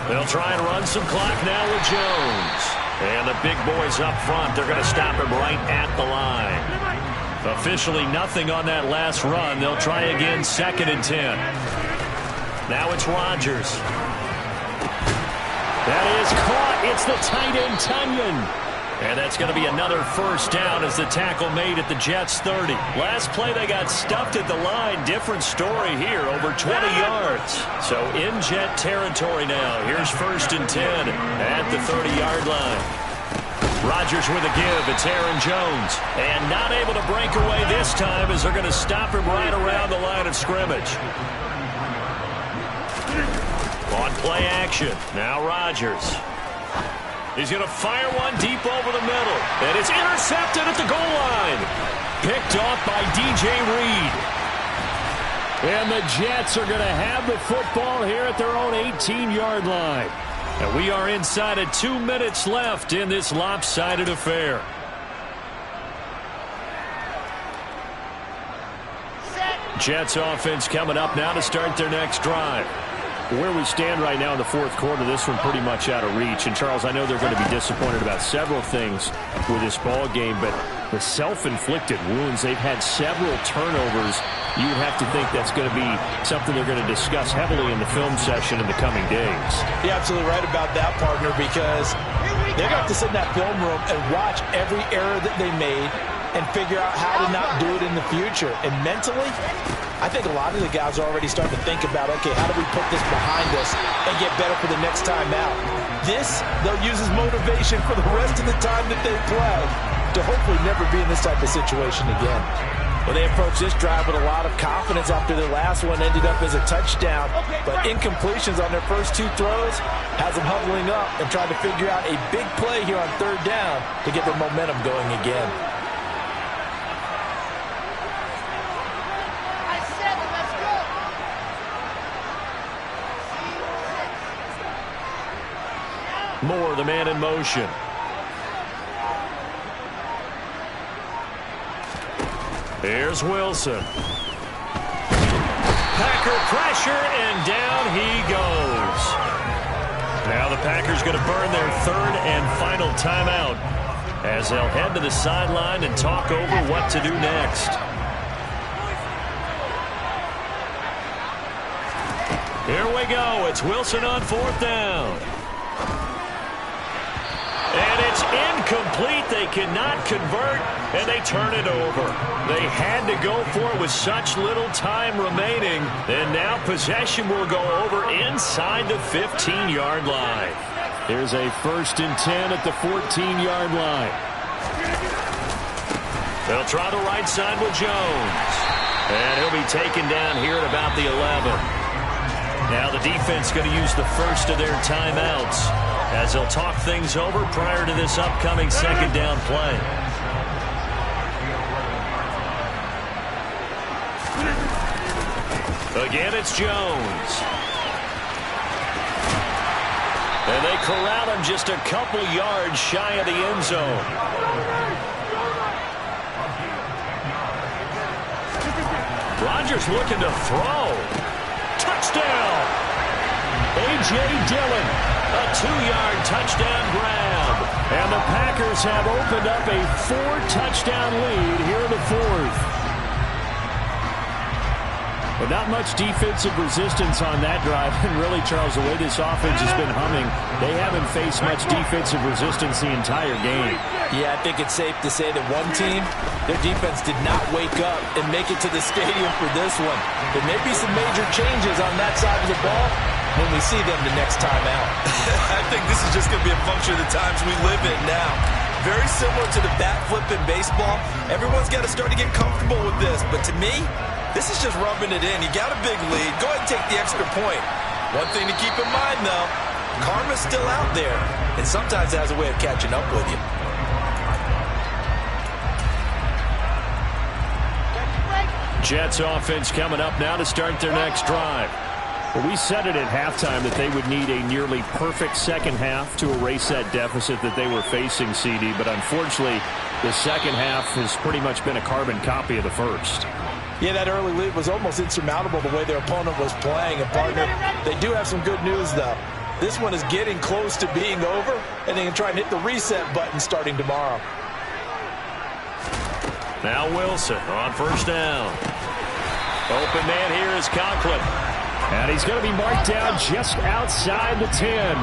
S1: They'll try and run some clock now with Jones. And the big boys up front, they're going to stop him right at the line. Officially nothing on that last run. They'll try again, 2nd and 10. Now it's Rodgers. That is caught. It's the tight end, Tunyon. And that's going to be another first down as the tackle made at the Jets' 30. Last play, they got stuffed at the line. Different story here, over 20 yards. So in Jet territory now. Here's 1st and 10 at the 30-yard line. Rodgers with a give. It's Aaron Jones. And not able to break away this time as they're going to stop him right around the line of scrimmage. On play action. Now Rodgers. He's going to fire one deep over the middle. And it's intercepted at the goal line. Picked off by DJ Reed. And the Jets are going to have the football here at their own 18-yard line. And we are inside of 2 minutes left in this lopsided affair. Jets offense coming up now to start their next drive. Where we stand right now in the 4th quarter, this one pretty much out of reach. And, Charles, I know they're going to be disappointed about several things with this ball game, but the self-inflicted wounds, they've had several turnovers. You would have to think that's going to be something they're going to discuss heavily in the film session in the coming days.
S2: You're absolutely right about that, partner, because they're going to have to sit in that film room and watch every error that they made and figure out how to not do it in the future. And mentally, I think a lot of the guys are already starting to think about, okay, how do we put this behind us and get better for the next time out? This, they'll use as motivation for the rest of the time that they play to hopefully never be in this type of situation again. Well, they approached this drive with a lot of confidence after their last one ended up as a touchdown. But incompletions on their first 2 throws has them huddling up and trying to figure out a big play here on 3rd down to get their momentum going again.
S1: Moore, the man in motion. Here's Wilson. Packer pressure, and down he goes. Now the Packers going to burn their 3rd and final timeout as they'll head to the sideline and talk over what to do next. we go. It's Wilson on 4th down. And it's incomplete. They cannot convert, and they turn it over. They had to go for it with such little time remaining. And now possession will go over inside the 15-yard line. Here's a 1st and 10 at the 14-yard line. They'll try the right side with Jones. And he'll be taken down here at about the 11. Now the defense going to use the first of their timeouts as they'll talk things over prior to this upcoming 2nd down play. Again, it's Jones. And they corral him just a couple yards shy of the end zone. Rodgers looking to throw. Touchdown! A.J. Dillon, a 2-yard touchdown grab. And the Packers have opened up a 4-touchdown lead here in the 4th. But not much defensive resistance on that drive. And really, Charles, the way this offense has been humming, they haven't faced much defensive resistance the entire game.
S2: Yeah, I think it's safe to say that one team, their defense did not wake up and make it to the stadium for this one. There may be some major changes on that side of the ball when we see them the next time out.
S8: I think this is just going to be a function of the times we live in now. Very similar to the bat flip in baseball. Everyone's got to start to get comfortable with this. But to me, this is just rubbing it in. You got a big lead. Go ahead and take the extra point. One thing to keep in mind, though, karma's still out there, and sometimes it has a way of catching up with you.
S1: Jets offense coming up now to start their next drive. Well, we said it at halftime that they would need a nearly perfect second half to erase that deficit that they were facing, CD. But unfortunately, the second half has pretty much been a carbon copy of the first.
S2: Yeah, that early lead was almost insurmountable the way their opponent was playing. And, partner, they do have some good news, though. This one is getting close to being over, and they can try and hit the reset button starting tomorrow.
S1: Now Wilson on 1st down. Open man here is Conklin. And he's going to be marked down just outside the 10.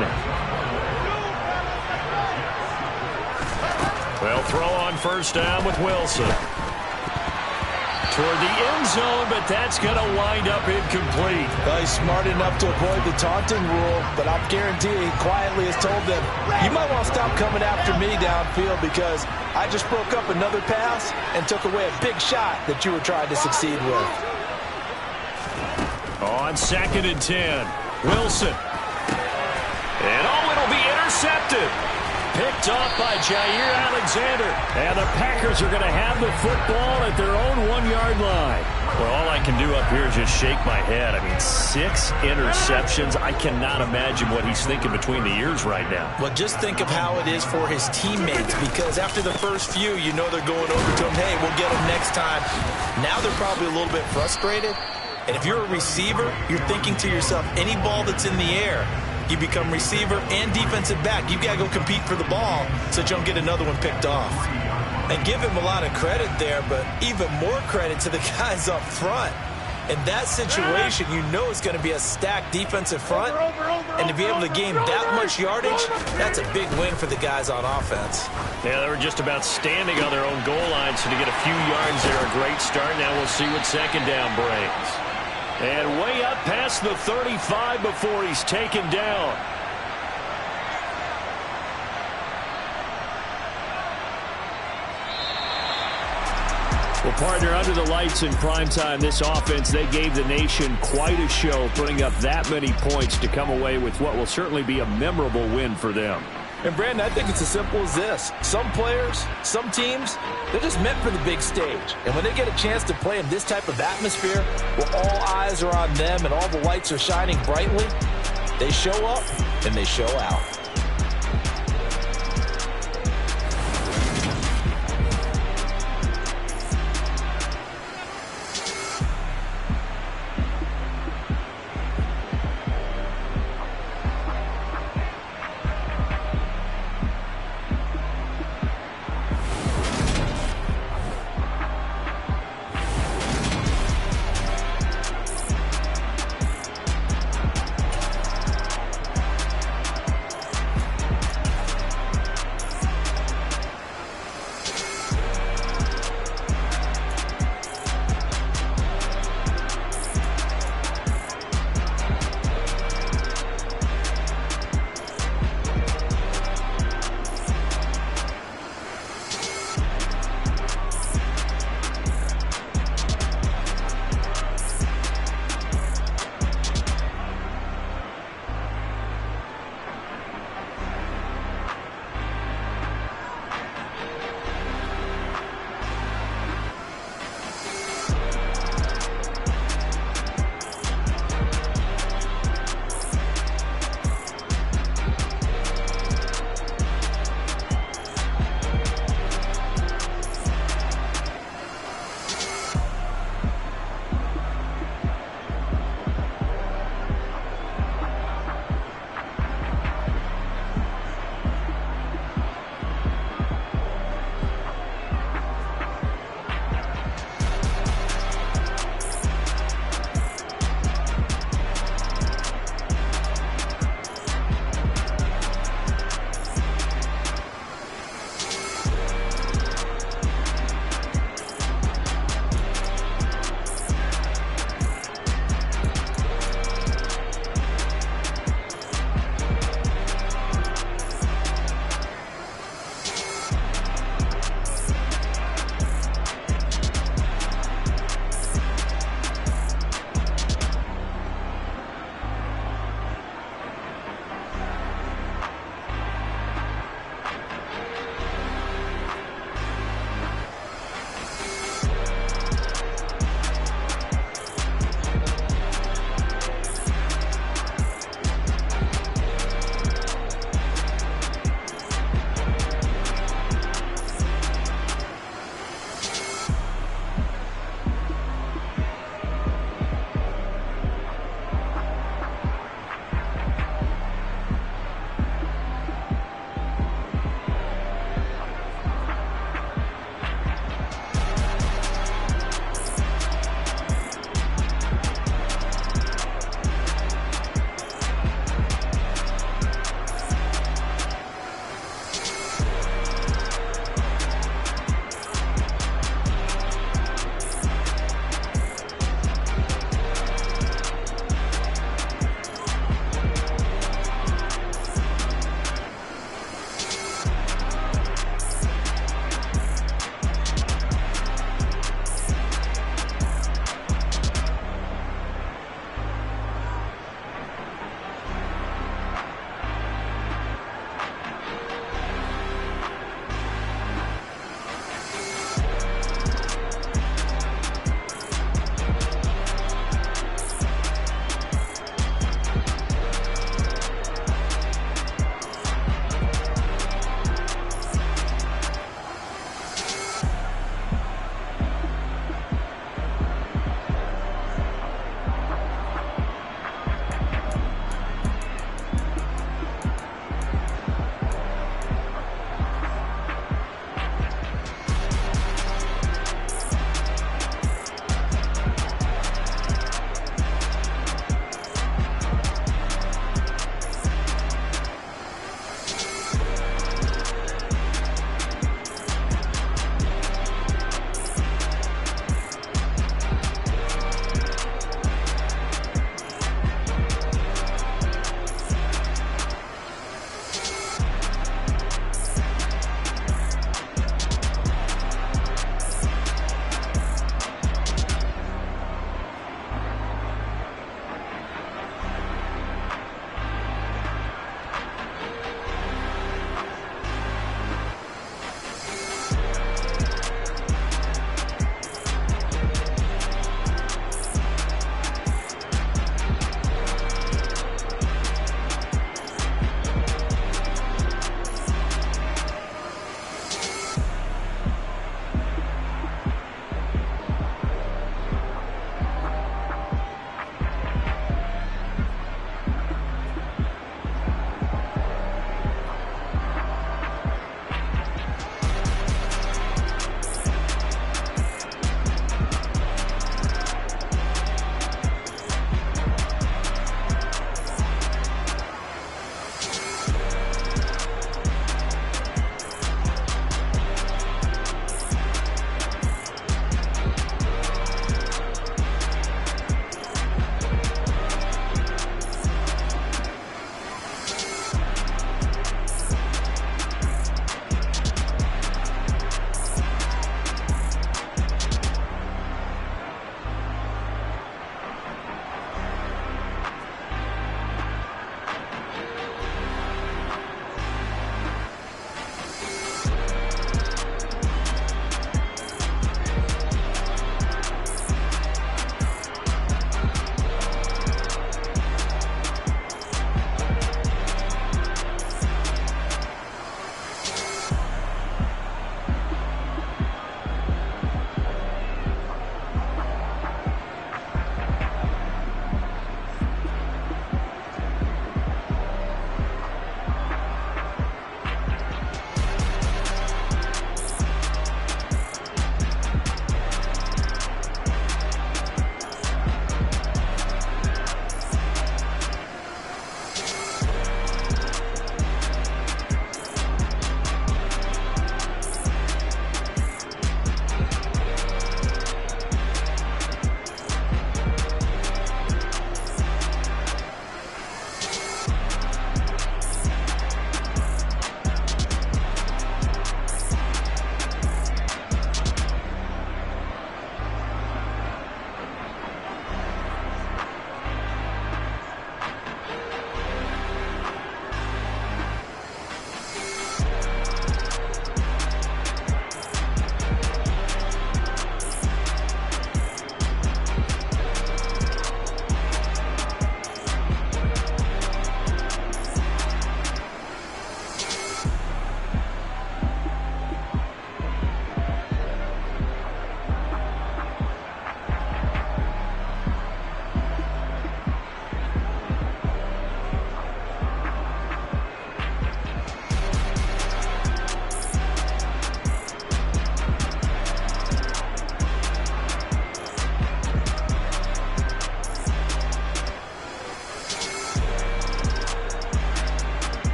S1: They'll throw on 1st down with Wilson. Toward the end zone, but that's going to wind up incomplete.
S2: Well, he's smart enough to avoid the taunting rule, but I'll guarantee he quietly has told them, you might want to stop coming after me downfield because I just broke up another pass and took away a big shot that you were trying to succeed with.
S1: On 2nd and 10, Wilson. And it'll be intercepted. Picked off by Jair Alexander. And the Packers are going to have the football at their own 1-yard line. Well, all I can do up here is just shake my head. I mean, 6 interceptions. I cannot imagine what he's thinking between the ears right now.
S2: Well, just think of how it is for his teammates, because after the first few, you know they're going over to him, hey, we'll get him next time. Now they're probably a little bit frustrated. And if you're a receiver, you're thinking to yourself, any ball that's in the air, you become receiver and defensive back. You've got to go compete for the ball so that you don't get another one picked off. And give him a lot of credit there, but even more credit to the guys up front. In that situation, you know it's going to be a stacked defensive front. And to be able to gain that much yardage, that's a big win for the guys on offense.
S1: Yeah, they were just about standing on their own goal line, so to get a few yards there, a great start. Now we'll see what 2nd down brings. And way up past the 35 before he's taken down. Well, partner, under the lights in primetime, this offense, they gave the nation quite a show, putting up that many points to come away with what will certainly be a memorable win for them.
S2: And, Brandon, I think it's as simple as this. Some players, some teams, they're just meant for the big stage. And when they get a chance to play in this type of atmosphere where all eyes are on them and all the lights are shining brightly, they show up and they show out.